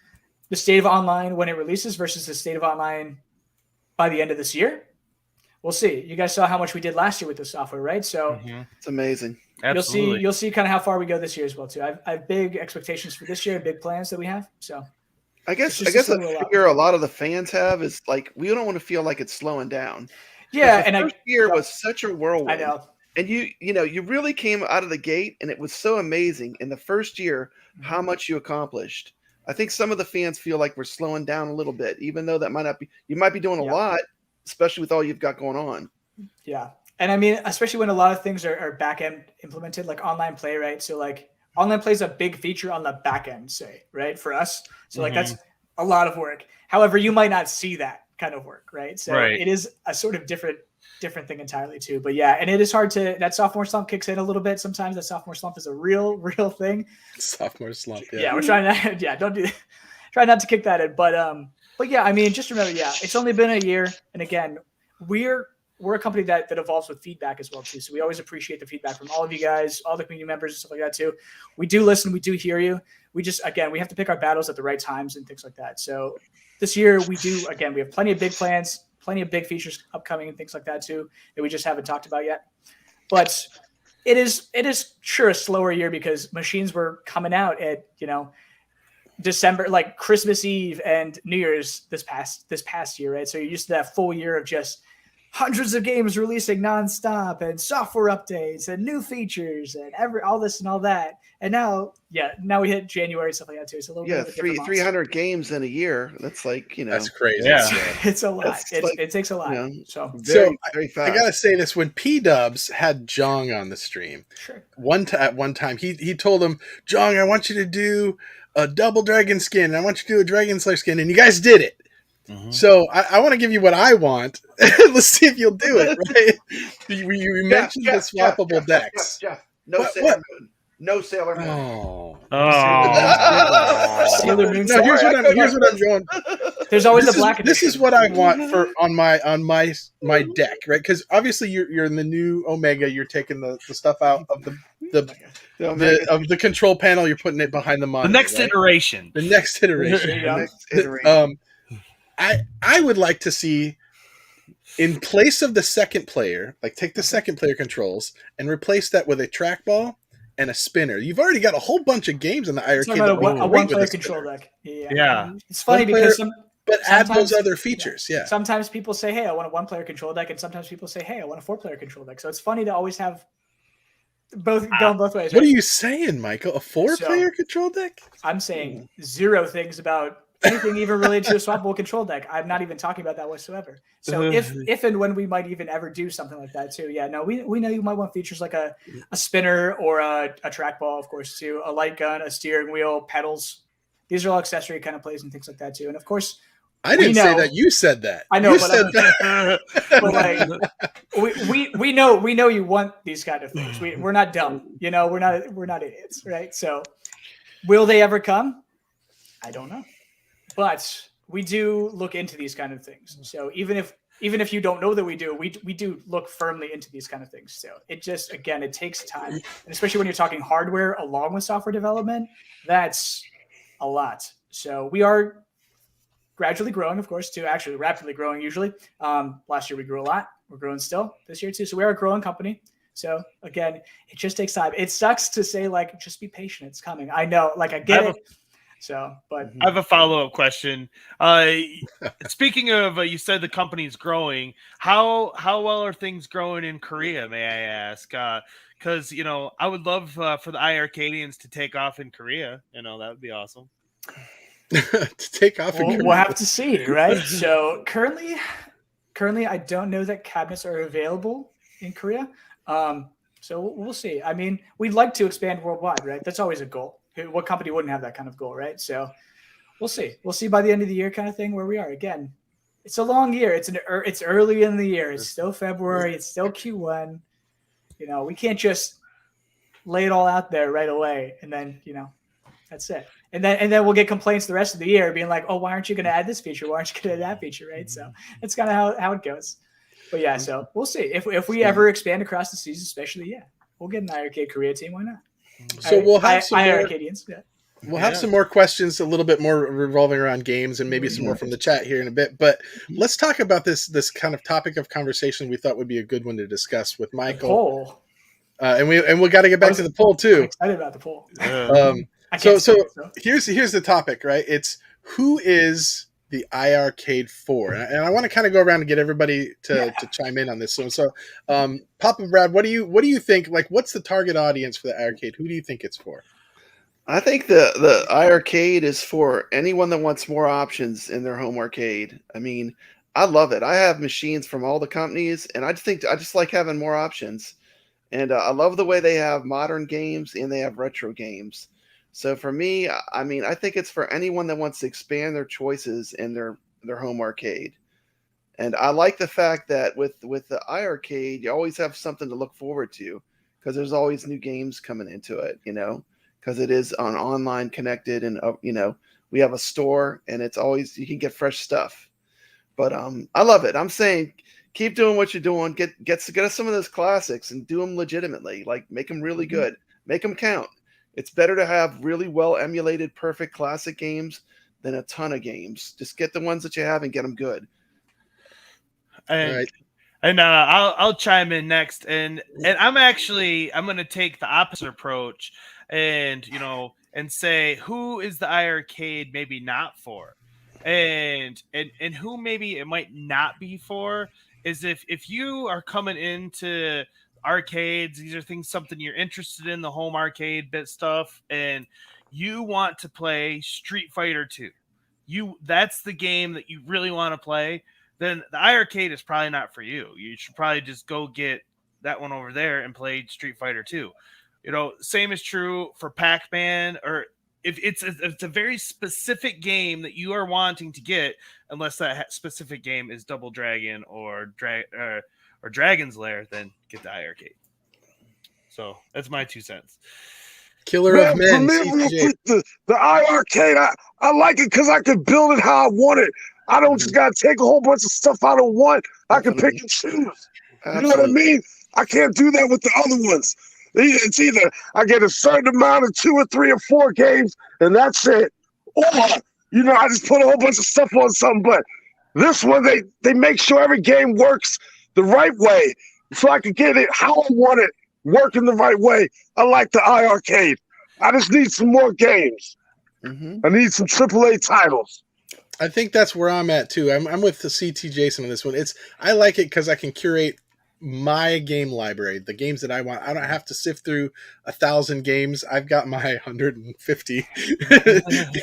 the state of online when it releases versus the state of online by the end of this year, we'll see. You guys saw how much we did last year with this software, right? So it's amazing. Absolutely. You'll see kind of how far we go this year as well too. I have big expectations for this year, big plans that we have. So I guess the fear a lot of the fans have is like we don't want to feel like it's slowing down. Yeah, and first year was such a whirlwind. I know. And you really came out of the gate, and it was so amazing in the first year how much you accomplished. I think some of the fans feel like we're slowing down a little bit, even though that might not be. You might be doing a lot, especially with all you've got going on. Yeah. And I mean, especially when a lot of things are back end implemented, like online play, right? So like online play is a big feature on the back end, say, right, for us. So like that's a lot of work. However, you might not see that kind of work, right? So it is a sort of different thing entirely too. But yeah, and it is hard to, that sophomore slump kicks in a little bit. Sometimes that sophomore slump is a real thing. Sophomore slump. Yeah, we're trying to, don't do, try not to kick that in. But yeah, I mean, just remember, it's only been a year. And again, we're a company that evolves with feedback as well too. So we always appreciate the feedback from all of you guys, all the community members and stuff like that too. We do listen, we do hear you. We just, again, we have to pick our battles at the right times and things like that. So this year we have plenty of big plans, plenty of big features upcoming and things like that too, that we just haven't talked about yet. But it is sure a slower year because machines were coming out at, December, like Christmas Eve and New Year's this past year, right? So you're used to that full year of just hundreds of games releasing nonstop and software updates and new features and all this and all that. And now we hit January, stuff like that too. It's a little bit of a different 300 games in a year. That's like, that's crazy. Yeah. It's a lot. It takes a lot. So very fast. I gotta say this: when P-Dubs had Jong on the stream, at one time he told him, "Jong, I want you to do a double dragon skin. I want you to do a Dragon Slayer skin," and you guys did it. So I want to give you what I want. Let's see if you'll do it. Right? You mentioned the swappable decks. Jeff, no Sailor Moon. No Sailor Moon. Sailor Moon. No, here's what I'm going. There's always the black. This is what I want for on my deck, right? Because obviously you're in the new Omega. You're taking the stuff out of the control panel. You're putting it behind the monitor. The next iteration. The next iteration. I would like to see, in place of the second player, like take the second player controls and replace that with a trackball and a spinner. You've already got a whole bunch of games in the iiRcade. A one-player control deck. Yeah. It's funny because but add those other features. Yeah. Sometimes people say, "Hey, I want a one-player control deck," and sometimes people say, "Hey, I want a four-player control deck." So it's funny to always have both going both ways. Right? What are you saying, Michael? A four-player control deck? I'm saying zero things about anything even related to a swappable control deck. I'm not even talking about that whatsoever. So if and when we might even ever do something like that too. Yeah, no, we know you might want features like a spinner or a trackball, of course, too, a light gun, a steering wheel, pedals. These are all accessory kind of plays and things like that too. And of course, I didn't say that. You said that. I know, you said that. But like, we know you want these kind of things. We're not dumb, we're not idiots, right? So will they ever come? I don't know. But we do look into these kind of things. So even if you don't know that we do look firmly into these kind of things. So it just, again, it takes time. And especially when you're talking hardware along with software development, that's a lot. So we are gradually growing, of course, to actually rapidly growing usually. Last year we grew a lot. We're growing still this year too. So we are a growing company. So again, it just takes time. It sucks to say, like, just be patient. It's coming. I know, like, I get it. So, but I have a follow-up question. Speaking of, you said the company's growing. How well are things growing in Korea, may I ask? Because, I would love for the iiRcadians to take off in Korea. That would be awesome. To take off in Korea. We'll have to see, right? So currently, I don't know that cabinets are available in Korea. So we'll see. I mean, we'd like to expand worldwide, right? That's always a goal. What company wouldn't have that kind of goal, right? So we'll see. We'll see by the end of the year kind of thing where we are. Again, it's a long year. It's early in the year. It's still February. It's still Q1. We can't just lay it all out there right away. And then, that's it. And then we'll get complaints the rest of the year being like, oh, why aren't you going to add this feature? Why aren't you going to add that feature, right? So that's kind of how it goes. But yeah, so we'll see. If we ever expand across the season, especially, we'll get an iiRcade Korea team. Why not? So we'll have some iiRcadians. We'll have some more questions, a little bit more revolving around games, and maybe some more from the chat here in a bit. But let's talk about this kind of topic of conversation we thought would be a good one to discuss with Michael. The poll. And we got to get back to the poll too. I'm excited about the poll. So here's the topic, right? It's who is the iiRcade for? And I want to kind of go around and get everybody to chime in on this. So Papa Brad, what do you think? Like, what's the target audience for the iiRcade? Who do you think it's for? I think the iiRcade is for anyone that wants more options in their home arcade. I mean, I love it. I have machines from all the companies, and I just like having more options. And I love the way they have modern games and they have retro games. So for me, I mean, I think it's for anyone that wants to expand their choices in their home arcade. And I like the fact that with the iiRcade, you always have something to look forward to because there's always new games coming into it, because it is online connected and, we have a store and it's always, you can get fresh stuff. But I love it. I'm saying keep doing what you're doing. Get us some of those classics and do them legitimately. Like make them really good. Make them count. It's better to have really well emulated, perfect classic games than a ton of games. Just get the ones that you have and get them good. And, Right. and I'll chime in next, and I'm going to take the opposite approach, and say who is the iiRcade maybe not for, and who maybe it might not be for is if you are coming into arcades, these are something you're interested in, the home arcade bit stuff, and you want to play Street Fighter 2. That's the game that you really want to play. Then the iiRcade is probably not for you. You should probably just go get that one over there and play Street Fighter 2. Same is true for Pac-Man, or if it's a very specific game that you are wanting to get, unless that specific game is Double Dragon or Dragon's Lair, then get the iiRcade. So that's my 2 cents. Killer of men. For me, real quick, the iiRcade, I like it because I can build it how I want it. I don't just got to take a whole bunch of stuff I don't want. I can pick and choose. You know what I mean? I can't do that with the other ones. It's either I get a certain amount of 2 or 3 or 4 games, and that's it. Or, I just put a whole bunch of stuff on something. But this one, they make sure every game works the right way so I can get it how I want it, working the right way. I like the iiRcade. I just need some more games. I need some AAA titles. I think that's where I'm at too. I'm with the CT Jason on this one. I like it because I can curate my game library, the games that I want. I don't have to sift through 1,000 games. I've got my 150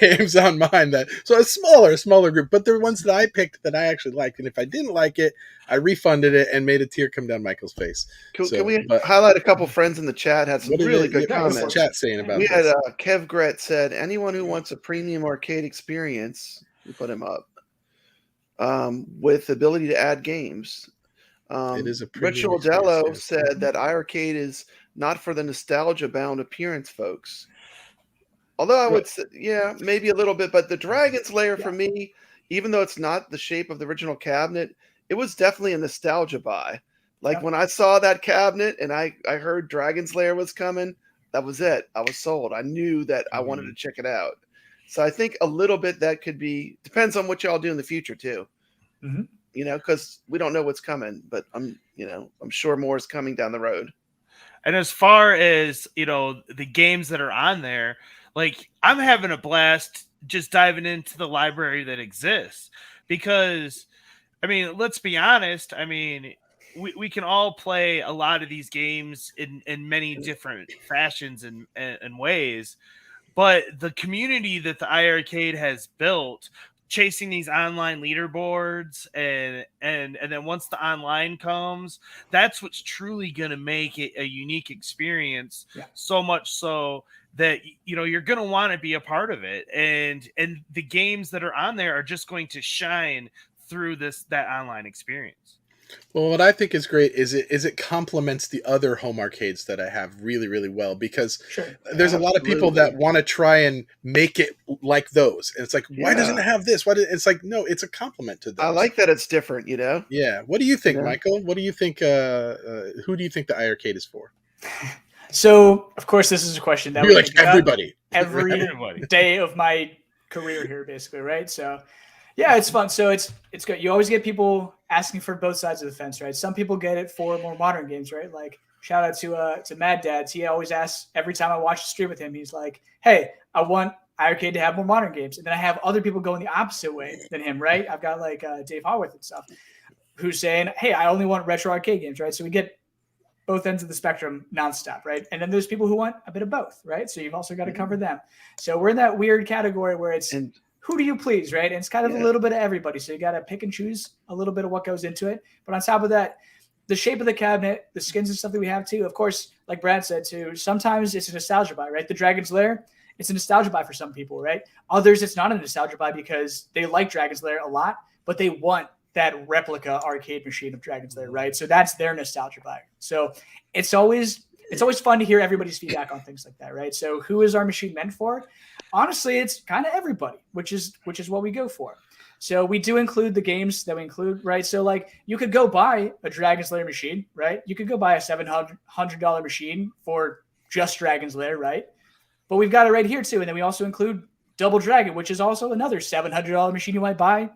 games on mine. So a smaller group, but they're ones that I picked that I actually liked. And if I didn't like it, I refunded it and made a tear come down Michael's face. Can we highlight a couple friends in the chat had some really good comments? What's the chat saying about this? We had Kev Gret said, anyone who wants a premium arcade experience, we put him up, with the ability to add games. It is a Rich Aldello said that iiRcade is not for the nostalgia-bound appearance folks. Although I would say, maybe a little bit, but the Dragon's Lair for me, even though it's not the shape of the original cabinet, it was definitely a nostalgia buy. Like when I saw that cabinet and I heard Dragon's Lair was coming, that was it. I was sold. I knew that I wanted to check it out. So I think a little bit that could be, depends on what y'all do in the future too. Because we don't know what's coming, but I'm sure more is coming down the road. And as far as, the games that are on there, like I'm having a blast just diving into the library that exists because, let's be honest. We can all play a lot of these games in many different fashions and ways, but the community that the iiRcade has built, chasing these online leaderboards and then once the online comes, that's what's truly going to make it a unique experience. So much so that you're going to want to be a part of it, and the games that are on there are just going to shine through that online experience. Well, what I think is great is it complements the other home arcades that I have really, really well, because there's a lot of people that want to try and make it like those. And it's like, why doesn't it have this? It's like, no, it's a compliment to those. I like that it's different, Yeah. What do you think, Michael? What do you think? Who do you think the iiRcade is for? So, of course, this is a question that we like everybody. Every day of my career here, basically, right? So, yeah, it's fun. So it's good. You always get people asking for both sides of the fence, right? Some people get it for more modern games, right? Like shout out to Mad Dads. He always asks every time I watch the stream with him. He's like, "Hey, I want iiRcade to have more modern games." And then I have other people going the opposite way than him, right? I've got like Dave Haworth and stuff who's saying, "Hey, I only want retro arcade games," right? So we get both ends of the spectrum nonstop, right? And then there's people who want a bit of both, right? So you've also got to cover them. So we're in that weird category where it's who do you please, right? And it's kind of a little bit of everybody. So you got to pick and choose a little bit of what goes into it. But on top of that, the shape of the cabinet, the skins and stuff that we have too. Of course, like Brad said too, sometimes it's a nostalgia buy, right? The Dragon's Lair, it's a nostalgia buy for some people, right? Others, it's not a nostalgia buy because they like Dragon's Lair a lot, but they want that replica arcade machine of Dragon's Lair, right? So that's their nostalgia buy. So it's always fun to hear everybody's feedback on things like that, right? So who is our machine meant for? Honestly, it's kind of everybody, which is what we go for. So we do include the games that we include, right? So like you could go buy a Dragon's Lair machine, right? You could go buy a $700 machine for just Dragon's Lair, right? But we've got it right here too. And then we also include Double Dragon, which is also another $700 machine you might buy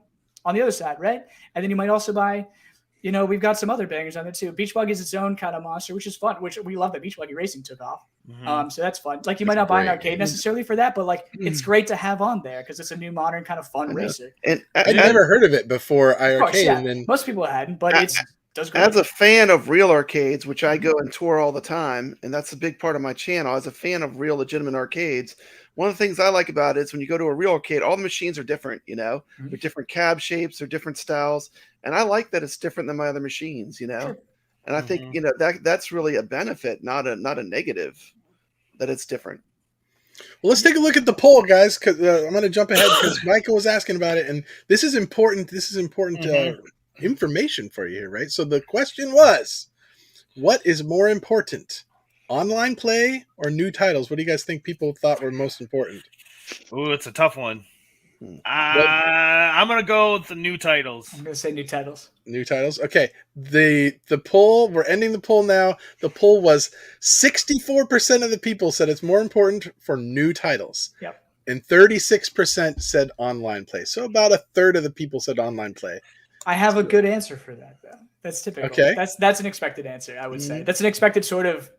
on the other side, right? And then you might also buy, we've got some other bangers on there too. Beach Buggy is its own kind of monster, which is fun, which we love that Beach Buggy Racing took off. So that's fun. Like you might not buy an arcade necessarily for that, but like it's great to have on there because it's a new modern kind of fun racer. And I'd never heard of it before iiRcade. Yeah. And then Most people hadn't, but it does great. As a fan of real arcades, which I go and tour all the time, and that's a big part of my channel, as a fan of real legitimate arcades, one of the things I like about it is when you go to a real arcade, all the machines are different, They're different cab shapes, they're different styles. And I like that it's different than my other machines, Sure. And I think, that's really a benefit, not a negative, that it's different. Well, let's take a look at the poll, guys, because I'm going to jump ahead because Michael was asking about it, and this is important. This is important information for you here, right? So the question was, what is more important, online play or new titles? What do you guys think people thought were most important? Ooh, it's a tough one. I'm going to go with the new titles. I'm going to say new titles. New titles? Okay. The poll, we're ending the poll now. The poll was 64% of the people said it's more important for new titles. Yep. And 36% said online play. So about a third of the people said online play. I have a good answer for that, though. That's typical. Okay. That's an expected answer, I would say. That's an expected sort of,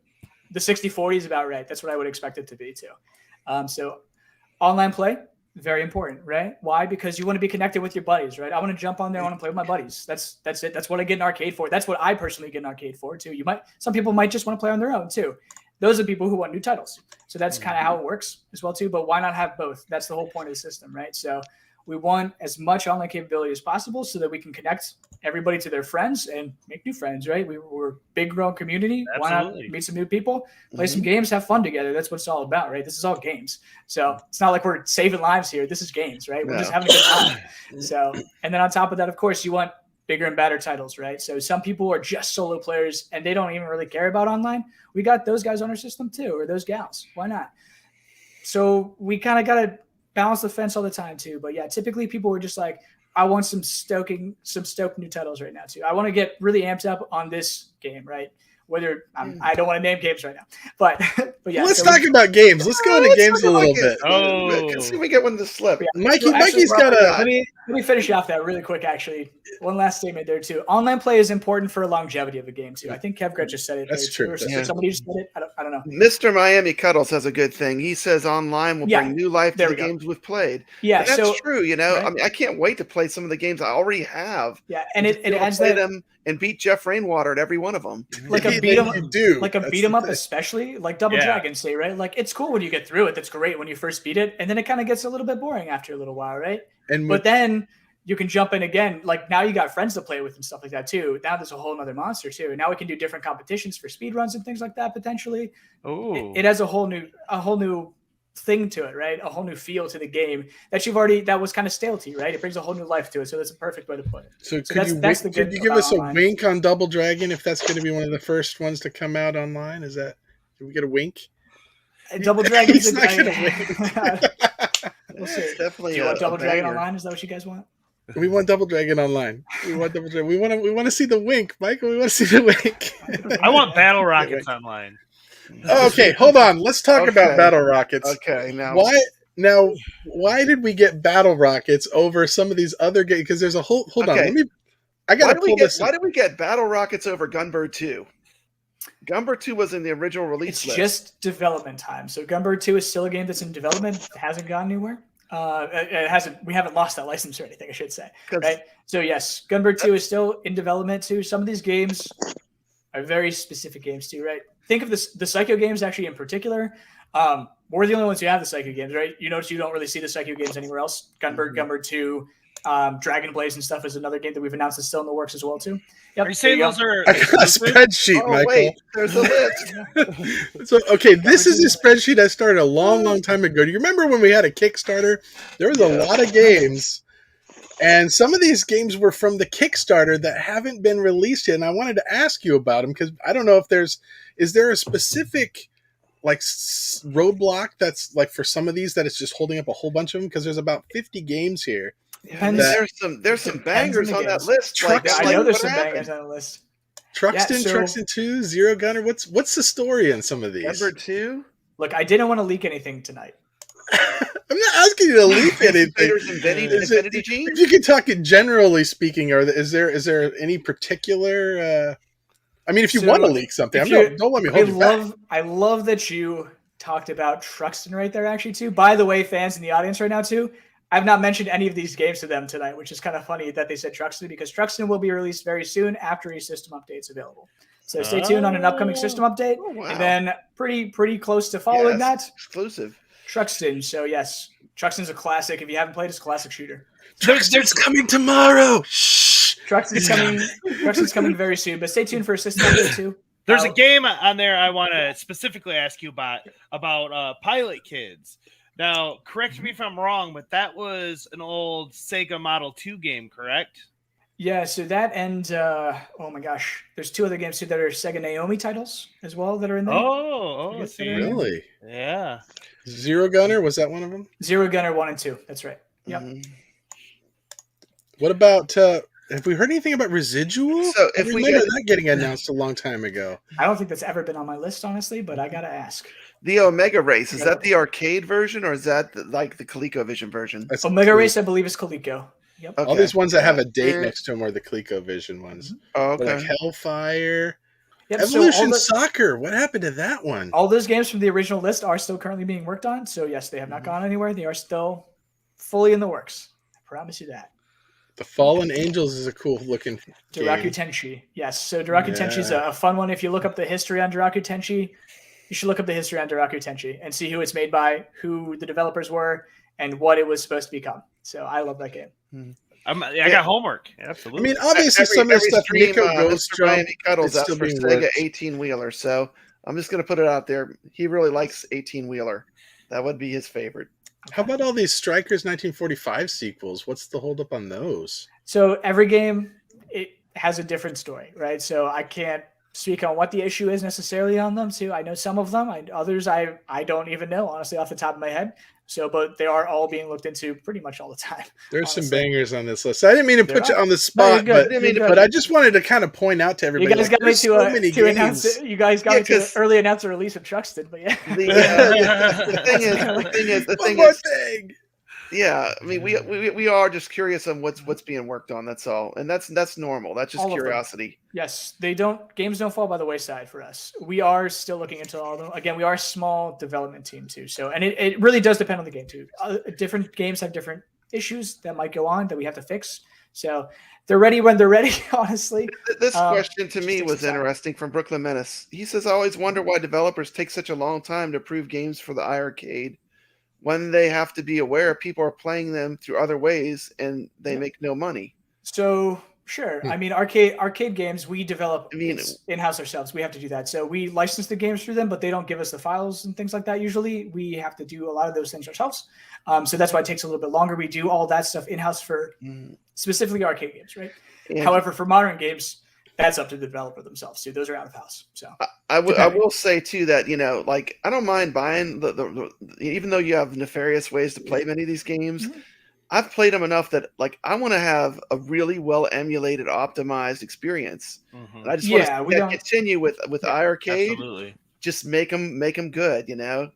the 60-40 is about right. That's what I would expect it to be, too. So online play, very important, right? Why? Because you want to be connected with your buddies, right? I want to jump on there. I want to play with my buddies. That's it. That's what I get an arcade for. That's what I personally get an arcade for, too. Some people might just want to play on their own, too. Those are people who want new titles. So that's kind of how it works as well, too. But why not have both? That's the whole point of the system, right? So we want as much online capability as possible so that we can connect everybody to their friends and make new friends, right? We're a big growing community. Absolutely. Why not meet some new people, play some games, have fun together? That's what it's all about, right? This is all games. So it's not like we're saving lives here. This is games, right? We're just having a good time. So, and then on top of that, of course, you want bigger and better titles, right? So some people are just solo players and they don't even really care about online. We got those guys on our system too, or those gals. Why not? So we kind of got to balance the fence all the time too. But yeah, typically people are just like, I want some stoked new titles right now too. I want to get really amped up on this game, right? Whether I don't want to name games right now, but yeah. Let's talk about games. Let's go into games a little bit. Let's see if we get one to slip. Yeah. Mikey's got a. Let me finish off that really quick. Actually, one last statement there too. Online play is important for longevity of a game too. I think Kev Gretsch just said it. That's true. Or somebody just said it. I don't know. Mr. Miami Cuddles has a good thing. He says online will bring new life to the games we've played. Yeah, and that's so, true. Right? I mean, I can't wait to play some of the games I already have. Yeah, and it adds play that. them and beat Jeff Rainwater at every one of them. Like a beat 'em up, especially like Double Dragon, say, right? Like it's cool when you get through it. That's great when you first beat it, and then it kind of gets a little bit boring after a little while, right? But then you can jump in again. Like now you got friends to play with and stuff like that too. Now there's a whole other monster too. And now we can do different competitions for speed runs and things like that potentially. Oh, it has a whole new thing to it, right? A whole new feel to the game that was kind of stale to you, right? It brings a whole new life to it. So that's a perfect way to put it. So could you give us a wink on Double Dragon if that's going to be one of the first ones to come out online? Did we get a wink? Double Dragon's not going to wink. We'll see. Definitely. Do you want Double Dragon online? Is that what you guys want? We want Double Dragon online. We want Double Dragon. We want to see the wink, Michael. We want to see the wink. I want Battle Rockets online. Okay, hold on. Let's talk about Battle Rockets. Okay, why did we get Battle Rockets over some of these other games? Because there's a whole. Hold on. Why did we get Battle Rockets over Gunbird 2? Gunbird 2 was in the original release list. Just development time. So Gunbird 2 is still a game that's in development. It hasn't gone anywhere. It hasn't. We haven't lost that license or anything, I should say. Right. So yes, Gunbird 2 is still in development too. Some of these games are very specific games too, right? Think of this, the Psycho games actually in particular. We're the only ones who have the Psycho games, right? You notice you don't really see the Psycho games anywhere else. Gunbird 2, Dragon Blaze and stuff is another game that we've announced is still in the works as well too. Yep, Are you saying those are? I got a spreadsheet, Oh, Michael. wait, there's a list. So, okay, this is a spreadsheet I started a long time ago. Do you remember when we had a Kickstarter? There was a lot of games, and some of these games were from the Kickstarter that haven't been released yet. And I wanted to ask you about them because I don't know if is there a specific like roadblock that's like for some of these that it's just holding up a whole bunch of them because there's about 50 games here. Yeah, there's some bangers on that list. I know there's some bangers on the list. Truxton 2, Zero Gunner. What's the story in some of these? Number 2. Look, I didn't want to leak anything tonight. I'm not asking you to leak anything. Infinity Gene? If you can talk it generally speaking, or is there any particular? I mean, if you want to leak something, don't let me hold you back. I love that you talked about Truxton right there, actually, too. By the way, fans in the audience right now, too, I've not mentioned any of these games to them tonight, which is kind of funny that they said Truxton because Truxton will be released very soon after a system update's available. So stay tuned on an upcoming system update, and then pretty close to following that, exclusive Truxton. So yes, Truxton's a classic. If you haven't played, it's a classic shooter. Truxton's coming tomorrow. Shh. Truxton's coming very soon, but stay tuned for a system update too. There's a game on there I want to specifically ask you about Pilot Kids. Now, correct me if I'm wrong, but that was an old Sega Model 2 game, correct? Yeah, so that and oh my gosh, there's 2 other games too that are Sega Naomi titles as well that are in there. Oh, really? Yeah. Zero Gunner, was that one of them? Zero Gunner 1 and 2. That's right. Yep. What about? Have we heard anything about Residual? So if we get that getting announced a long time ago, I don't think that's ever been on my list, honestly, but I gotta ask. The Omega Race, is that the arcade version or is that like the ColecoVision version? That's Omega Race, I believe, is Coleco. Yep. All these ones that have a date next to them are the ColecoVision ones. Oh, okay. Like Hellfire. Yep, Evolution Soccer. What happened to that one? All those games from the original list are still currently being worked on. So yes, they have not gone anywhere. They are still fully in the works. I promise you that. The Fallen Angels is a cool looking Daraku game. Tenshi. Yes. So Daraku Tenshi is a fun one. If you look up the history on Daraku Tenshi, you should look up the history on Daraku Tenshi and see who it's made by, who the developers were, and what it was supposed to become. So I love that game. I got homework. Absolutely. I mean, obviously some of the stuff Nico Ghost Brian Cuddles out still for being Sega worked. 18-wheeler. So I'm just going to put it out there. He really likes 18-wheeler. That would be his favorite. How about all these Strikers 1945 sequels? What's the holdup on those? So every game, it has a different story, right? So I can't speak on what the issue is necessarily on them too. I know some of them, others I don't even know, honestly, off the top of my head. So, but they are all being looked into pretty much all the time. There's some bangers on this list. I didn't mean to put you on the spot, but I just wanted to kind of point out to everybody. You guys got me to announce it. You guys got me to early announce the release of Truxton, but yeah. The thing is, yeah. I mean, we are just curious on what's being worked on. That's all, and that's normal. That's just curiosity. Yes, games don't fall by the wayside for us. We are still looking into all of them. Again, we are a small development team too. So, and it really does depend on the game too. Different games have different issues that might go on that we have to fix. So they're ready when they're ready. Honestly, this question to me was interesting from Brooklyn Menace. He says, "I always wonder why developers take such a long time to approve games for the iiRcade, when they have to be aware people are playing them through other ways and they make no money." So sure. I mean, arcade games, we develop in-house ourselves. We have to do that. So we license the games through them, but they don't give us the files and things like that. Usually we have to do a lot of those things ourselves. So that's why it takes a little bit longer. We do all that stuff in-house for specifically arcade games, right? Yeah. However, for modern games, that's up to the developer themselves too. Those are out of house. So I will say too that, like, I don't mind buying the even though you have nefarious ways to play many of these games. I've played them enough that, like, I want to have a really well emulated, optimized experience. And I just want to continue with iiRcade. Absolutely. Just make them good.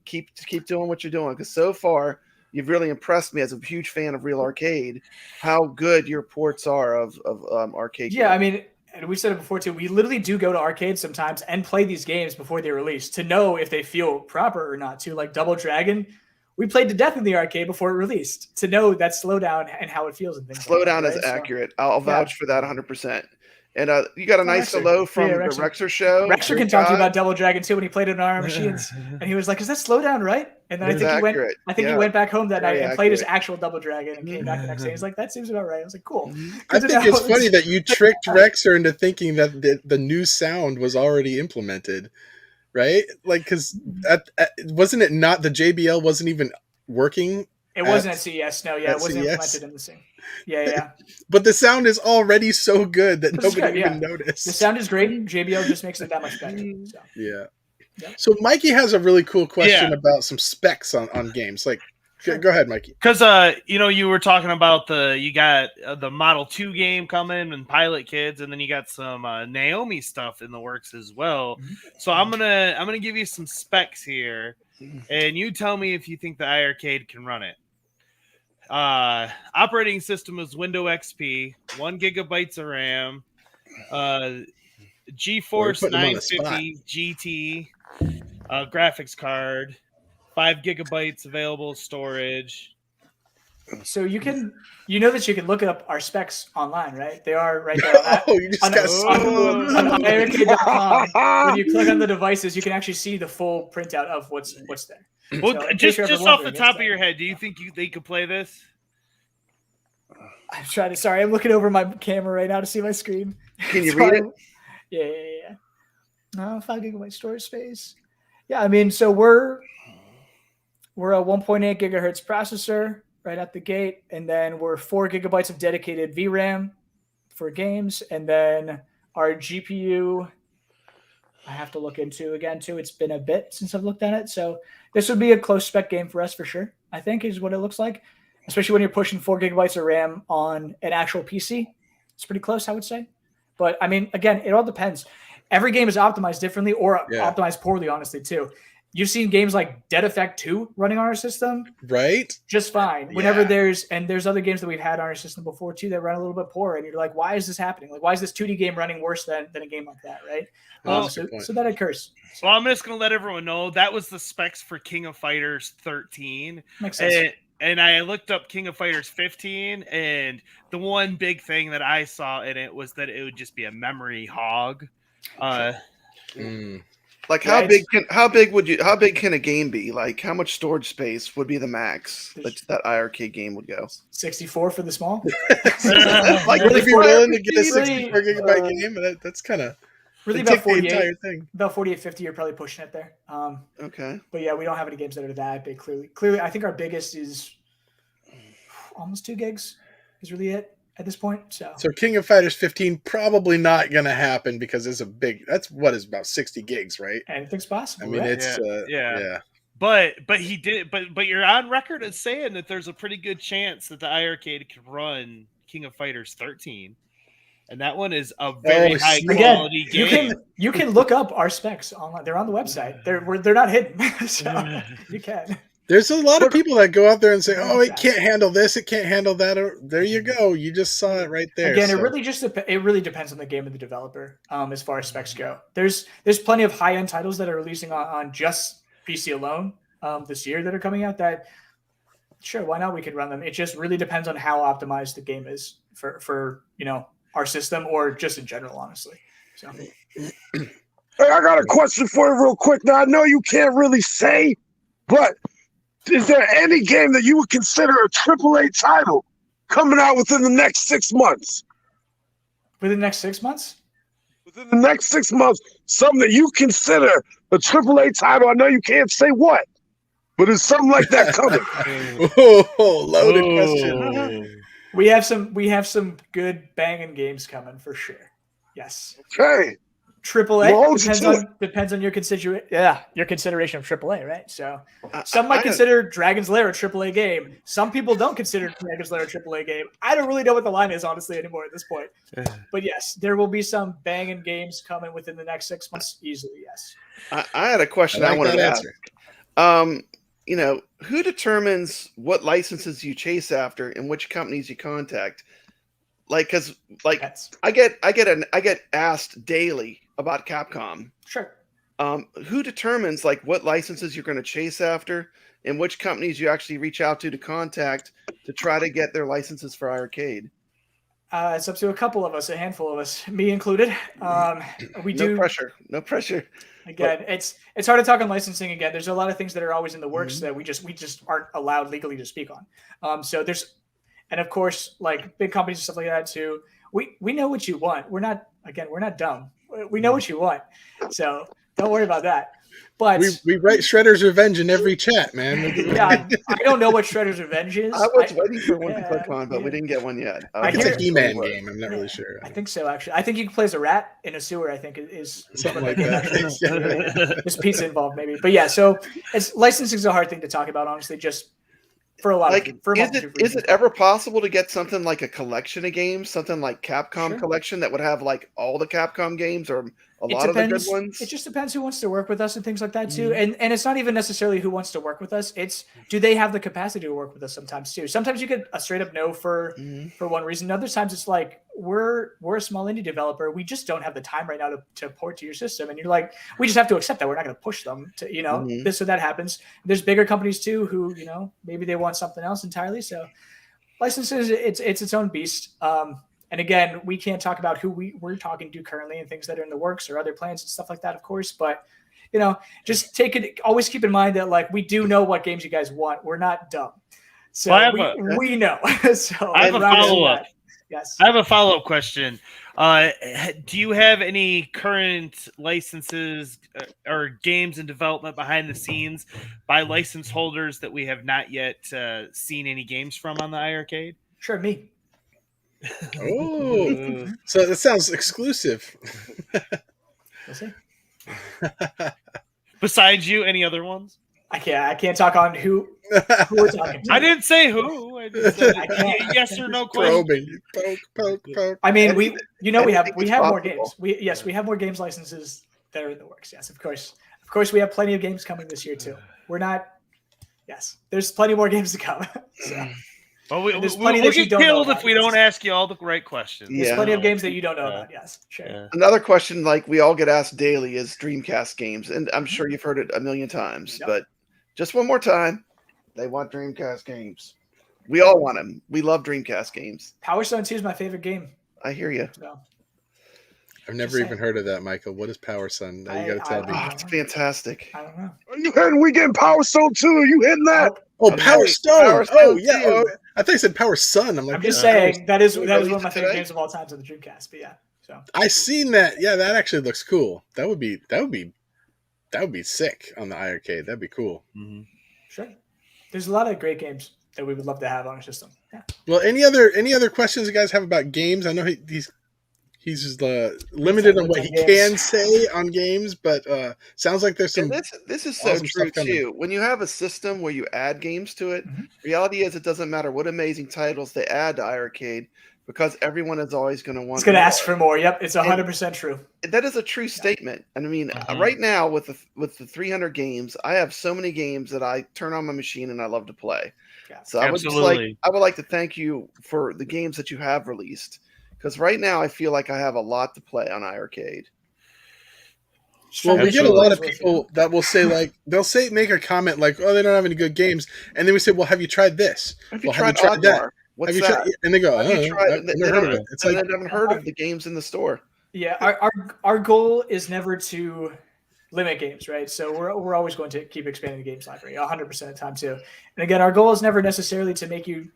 Keep doing what you're doing, because so far you've really impressed me as a huge fan of Real Arcade. How good your ports are of arcade. Yeah, games. I mean. And we said it before too, we literally do go to arcades sometimes and play these games before they release to know if they feel proper or not too. Like Double Dragon, we played to death in the arcade before it released to know that slowdown and how it feels and things. Slowdown is accurate. I'll vouch for that 100%. And you got a nice Rexer. hello from Yeah, the Rexer. Rexer show. Rexer can talk to you about Double Dragon too when he played it on our machines, and he was like, "Is that slowdown right?" And then I think he went back home that night and played his actual Double Dragon and came back the next day. He's like, "That seems about right." I was like, "Cool." I think it's funny that you tricked Rexer into thinking that the new sound was already implemented, right? Like, because wasn't it not the JBL wasn't even working? It wasn't at CES. No, yeah, it wasn't implemented in the same. Yeah. But the sound is already so good that nobody even noticed. The sound is great. JBL just makes it that much better. So. Yeah. So Mikey has a really cool question about some specs on games. Like, go ahead, Mikey. Because you were talking about you got the Model 2 game coming and Pilot Kids, and then you got some Naomi stuff in the works as well. So I'm gonna give you some specs here, and you tell me if you think the iiRcade can run it. Operating system is Windows XP, 1 GB of RAM, GeForce 950 GT, graphics card, 5 GB available storage. So you know that you can look up our specs online, right? They are right there on iiRcade.com. When you click on the devices, you can actually see the full printout of what's there. Well, so just off the top of your head, do you think they could play this? I'm trying to. Sorry, I'm looking over my camera right now to see my screen. Can you read it? Yeah. 5 GB storage space. Yeah, I mean, so we're a 1.8 gigahertz processor right out the gate, and then we're 4 GB of dedicated VRAM for games, and then our GPU. I have to look into again too. It's been a bit since I've looked at it, so this would be a close spec game for us for sure. I think is what it looks like, especially when you're pushing 4 GB of RAM on an actual PC. It's pretty close, I would say. But I mean, again, it all depends. Every game is optimized differently or optimized poorly, honestly, too. You've seen games like Dead Effect 2 running on our system, right? Just fine. Whenever there's other games that we've had on our system before too that run a little bit poor, and you're like, why is this happening? Like, why is this 2D game running worse than a game like that, right? So that occurs. Well, I'm just gonna let everyone know that was the specs for King of Fighters 13. Makes sense. And I looked up King of Fighters 15, and the one big thing that I saw in it was that it would just be a memory hog. Like how big can a game be? Like how much storage space would be the max that iiRcade game would go? 64 for the small. Like really, if you're willing to get a 64 gigabyte game, that's kind of really about 48. About 48, 50. You're probably pushing it there. Okay. But yeah, we don't have any games that are that big. Clearly, I think our biggest is almost 2 gigs. Is really it at this point. So King of Fighters 15 probably not going to happen because it's that's what is about 60 gigs, right? Anything's possible. I mean, right? it's yeah. But he did. But you're on record as saying that there's a pretty good chance that the iiRcade can run King of Fighters 13. And that one is a very high quality game. You can look up our specs online. They're on the website. They're not hidden. So you can. There's a lot of people that go out there and say, "Oh, it can't handle this. It can't handle that." There you go. You just saw it right there. Again, it really depends on the game and the developer as far as specs go. There's plenty of high end titles that are releasing on just PC alone this year that are coming out. That sure, why not? We could run them. It just really depends on how optimized the game is for our system or just in general, honestly. So. Hey, I got a question for you real quick. Now, I know you can't really say, but is there any game that you would consider a AAA title coming out within the next 6 months? Within the next 6 months? Within the next 6 months, something that you consider a AAA title. I know you can't say what, but is something like that coming? Loaded question. We have some good banging games coming for sure. Yes. Okay. AAA depends on your consideration of AAA, right? So some might consider Dragon's Lair a AAA game. Some people don't consider Dragon's Lair a AAA game. I don't really know what the line is honestly anymore at this point. But yes, there will be some banging games coming within the next 6 months easily. Yes. I had a question I wanted to ask. Who determines what licenses you chase after and which companies you contact? I get asked daily about Capcom. Sure. Who determines what licenses you're going to chase after and which companies you actually reach out to contact to try to get their licenses for iiRcade? It's up to a couple of us, a handful of us, me included. We do. No pressure. Again, it's hard to talk on licensing. Again, there's a lot of things that are always in the works that we just aren't allowed legally to speak on. So there's, and of course, like big companies and stuff like that too. We know what you want. We're not dumb. We know what you want. So don't worry about that. But we write Shredder's Revenge in every chat, man. Yeah, I don't know what Shredder's Revenge is. I was waiting for one to click on, but we didn't get one yet. It's a He-Man game. I'm not really sure. I think so, actually. I think you can play as a rat in a sewer. I think is something like that. There's pizza involved, maybe. But yeah, so licensing is a hard thing to talk about, honestly. Just for a lot of is it ever possible to get something like a collection of games, something like Capcom collection that would have like all the Capcom games or a lot of the good ones? It just depends who wants to work with us and things like that too. And it's not even necessarily who wants to work with us. It's do they have the capacity to work with us sometimes too. Sometimes you get a straight up no for one reason. Other times it's like we're a small indie developer. We just don't have the time right now to port to your system. And you're like, we just have to accept that. We're not going to push them to, this, so that happens. There's bigger companies too who, maybe they want something else entirely. So licenses, it's its own beast. And again, we can't talk about who we're talking to currently and things that are in the works or other plans and stuff like that, of course. But, just always keep in mind that like we do know what games you guys want. We're not dumb. So we know. So I have a follow-up. Yes. I have a follow-up question. Do you have any current licenses or games in development behind the scenes by license holders that we have not yet seen any games from on the iiRcade? Sure, me. Oh, so that sounds exclusive. We'll see. Besides you, any other ones? I can't talk on who we're talking to. I didn't say who. I just said yes or no question. Poke. I mean, we have more games. We have more games licenses that are in the works. Yes, of course. Of course, we have plenty of games coming this year too. There's plenty more games to come. So. Well, we'll get killed if we don't ask you all the right questions. There's plenty of games that you don't know about. Yes, sure. Yeah. Another question like we all get asked daily is Dreamcast games. And I'm sure you've heard it a million times. But just one more time, they want Dreamcast games. We all want them. We love Dreamcast games. Power Stone 2 is my favorite game. I hear you. So. I've never even heard of that, Michael. What is Power Sun? Now you got to tell me. It's fantastic. I don't know. Are you hitting? We getting Power Stone 2? Are you hitting that? Oh, Power Stone. Oh, yeah. Oh, I thought you said Power Sun. I'm just saying that is one of my favorite games of all time on the Dreamcast. But yeah, so I seen that. Yeah, that actually looks cool. That would be sick on the iiRcade. That'd be cool. Mm-hmm. Sure. There's a lot of great games that we would love to have on our system. Yeah. Well, any other questions you guys have about games? I know he's limited on what he can say on games, but sounds like there's some. And this is so true too. When you have a system where you add games to it, reality is it doesn't matter what amazing titles they add to iiRcade because everyone is always going to want. It's going to ask for more. Yep, it's 100% true. That is a true statement. And I mean, right now with the 300 games, I have so many games that I turn on my machine and I love to play. Yeah. So I would like to thank you for the games that you have released. Because right now I feel like I have a lot to play on iiRcade. Well, we get a lot of people that will say they'll make a comment like, "Oh, they don't have any good games," and then we say, "Well, have you tried this? Have you tried that? What's that?" And they go, "Oh, I've never heard of it." It's like I haven't heard of the games in the store. Yeah, our goal is never to limit games, right? So we're always going to keep expanding the games library 100% of the time too. And again, our goal is never necessarily to make you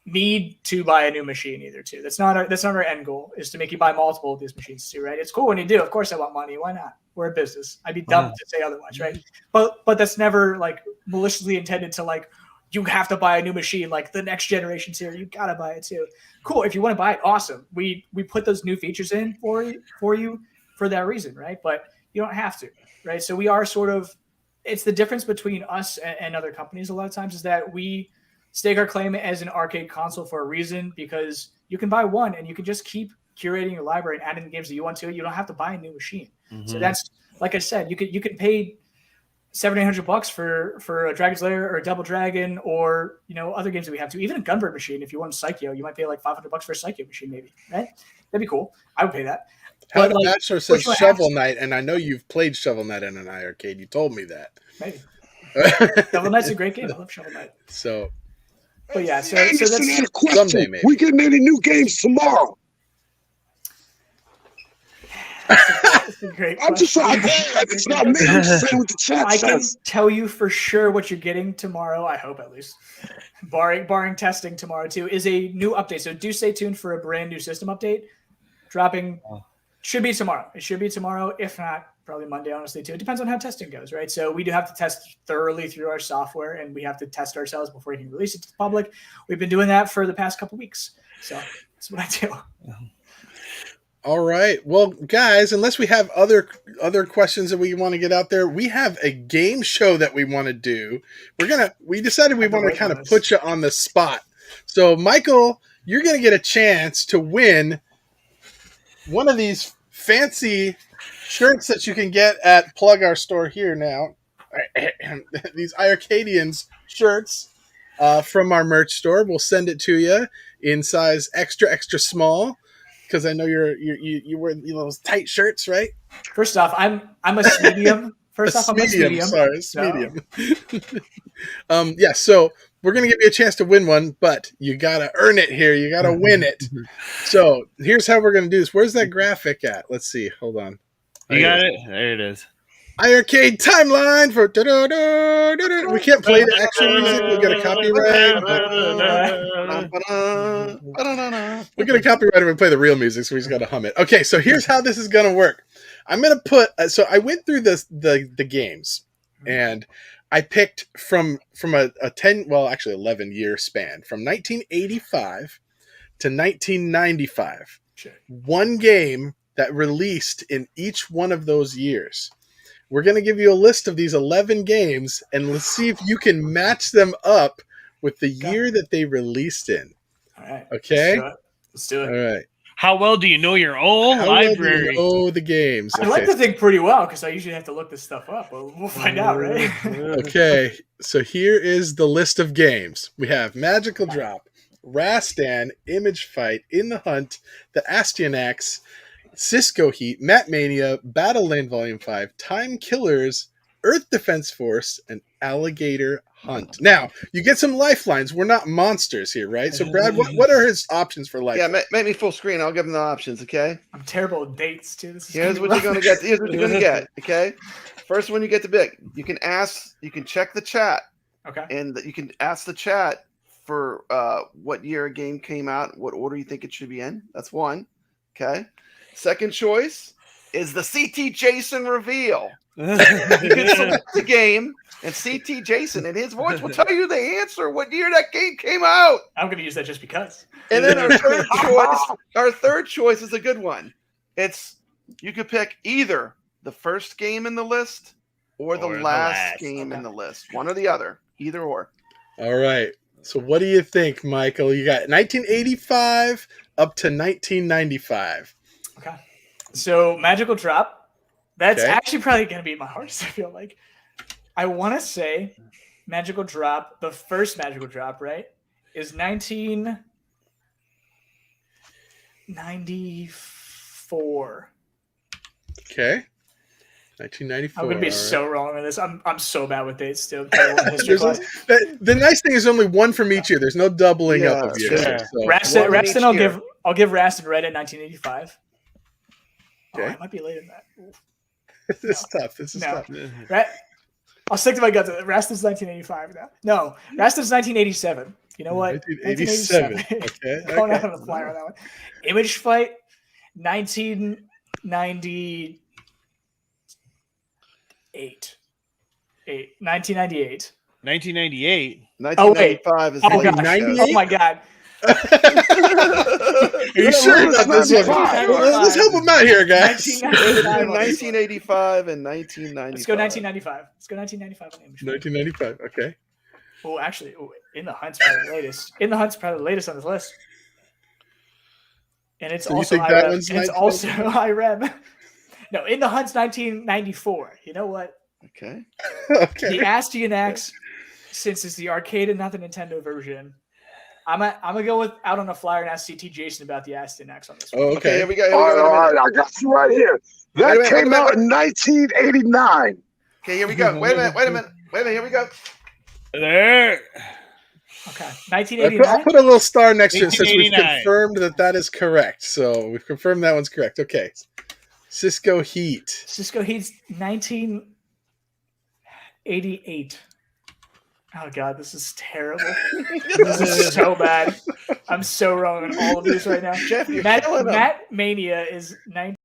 need to buy a new machine either too. That's not our end goal, is to make you buy multiple of these machines too, right? It's cool when you do. Of course I want money. Why not? We're a business. I'd be dumb to say otherwise, right? But that's never like maliciously intended to like you have to buy a new machine, like the next generation's here. You gotta buy it too. Cool. If you want to buy it, awesome. We put those new features in for you for that reason, right? But you don't have to, right? So we are it's the difference between us and other companies a lot of times is that we stake our claim as an arcade console for a reason, because you can buy one and you can just keep curating your library and adding the games that you want to. You don't have to buy a new machine. So that's, like I said, you could pay $700-800 for a Dragon's Lair or a Double Dragon or other games that we have to. Even a Gunbird machine, if you want Psycho, you might pay like $500 for a Psycho machine, maybe. Right? That'd be cool. I would pay that. But Bachelor says Shovel Knight, and I know you've played Shovel Knight in an iiRcade. You told me that. Maybe. Shovel Knight's a great game. I love Shovel Knight. So. But yeah, so Anderson that's had a question. Someday, maybe. We getting any new games tomorrow? that's a great I'm just question. saying, it's not me. I'm just saying what the chat I can says. tell you for sure what you're getting tomorrow. I hope at least, barring testing tomorrow too, is a new update. So do stay tuned for a brand new system update dropping. Should be tomorrow. It should be tomorrow. If not, probably Monday. Honestly, too. It depends on how testing goes, right? So we do have to test thoroughly through our software, and we have to test ourselves before we can release it to the public. We've been doing that for the past couple weeks. So that's what I do. All right. Well, guys, unless we have other questions that we want to get out there, we have a game show that we want to do. We decided we want to kind of put you on the spot. So, Michael, you're going to get a chance to win one of these fancy shirts that you can get at Plug Our Store here now. These iiRcadians shirts from our merch store. We'll send it to you in size extra, extra small. Because I know you wear those tight shirts, right? First off, I'm a medium. First off, I'm a medium. Sorry, medium. Yeah, so we're gonna give you a chance to win one, but you gotta earn it here. You gotta win it. So here's how we're gonna do this. Where's that graphic at? Let's see. Hold on. You got it? There it is. iiRcade timeline for we can't play the actual music. We got a copyright. We're gonna copyright it and play the real music, so we just gotta hum it. Okay, so here's how this is gonna work. I'm gonna put. So I went through the games, and I picked from a 11-year span from 1985 to 1995. One game that released in each one of those years. We're going to give you a list of these 11 games, and let's see if you can match them up with the year that they released in. All right. Okay? Let's do it. All right. How well do you know your own library? Oh, the games. I like to think pretty well because I usually have to look this stuff up, but we'll find out, right? Okay, so here is the list of games. We have Magical Drop, Rastan, Image Fight, In the Hunt, The Astyanax, Cisco Heat, Mat Mania, Battleland Volume 5, Time Killers, Earth Defense Force, and Alligator Hunt. Now, you get some lifelines. We're not monsters here, right? So, Brad, what are his options for lifelines? Yeah, make me full screen. I'll give them the options, okay? I'm terrible at dates, too. Here's what you're going to get. Here's what you're going to get, okay? First one you get to pick. You can check the chat. Okay. And you can ask the chat for what year a game came out, what order you think it should be in. That's one, okay? Second choice is the CT Jason reveal. You can select the game, and CT Jason in his voice will tell you the answer, what year that game came out. I'm going to use that just because. And then our third choice is a good one. You could pick either the first game in the list or the last game in the list. One or the other. Either or. All right. So what do you think, Michael? You got 1985 up to 1995. Okay. So Magical Drop. That's actually probably going to be my hardest, I feel like. I want to say Magical Drop, the first Magical Drop, right, is 1994. Okay. 1994. I'm going to be so wrong with this. I'm so bad with dates still. The nice thing is only one from each year. There's no doubling up of years. Sure. So. Rastan, I'll give Rastan right at 1985. Okay. Oh, I might be late in that. This is tough. This is tough. Right? I'll stick to my guts. Rastan's 1985 now. No, Rastan's 1987. You know what? 1987. Okay. Going out on the flyer on that one. Image Fight, 1998. 1998. 1998. 1995 is 1998. Oh my god. Are you sure about this one? Let's help him out here, guys. 1985 and 1995. Let's go 1995. Let's go 1995 on Image Fight. 1995. Okay. Oh, actually, In the Hunt's probably the latest. In the Hunt's probably the latest on this list. And it's also iRev. It's also iRev. No, In the Hunt's 1994. You know what? Okay. The Astyanax, since it's the arcade and not the Nintendo version, I'm gonna go with out on a flyer and ask CT Jason about the Astyanax on this one. Oh, okay. Here we go. All right, I got you right here. That came out in 1989. Okay, here we go. Wait a minute. Here we go. There. Okay, I'll 1989. put a little star next to it since we've 1989. confirmed that is correct. So we've confirmed that one's correct. Okay. Cisco Heat. Cisco Heat's 1988. Oh god, this is terrible. This is so bad. I'm so wrong on all of these right now. Jeff, you're Matt killing 'em. Mania is 19.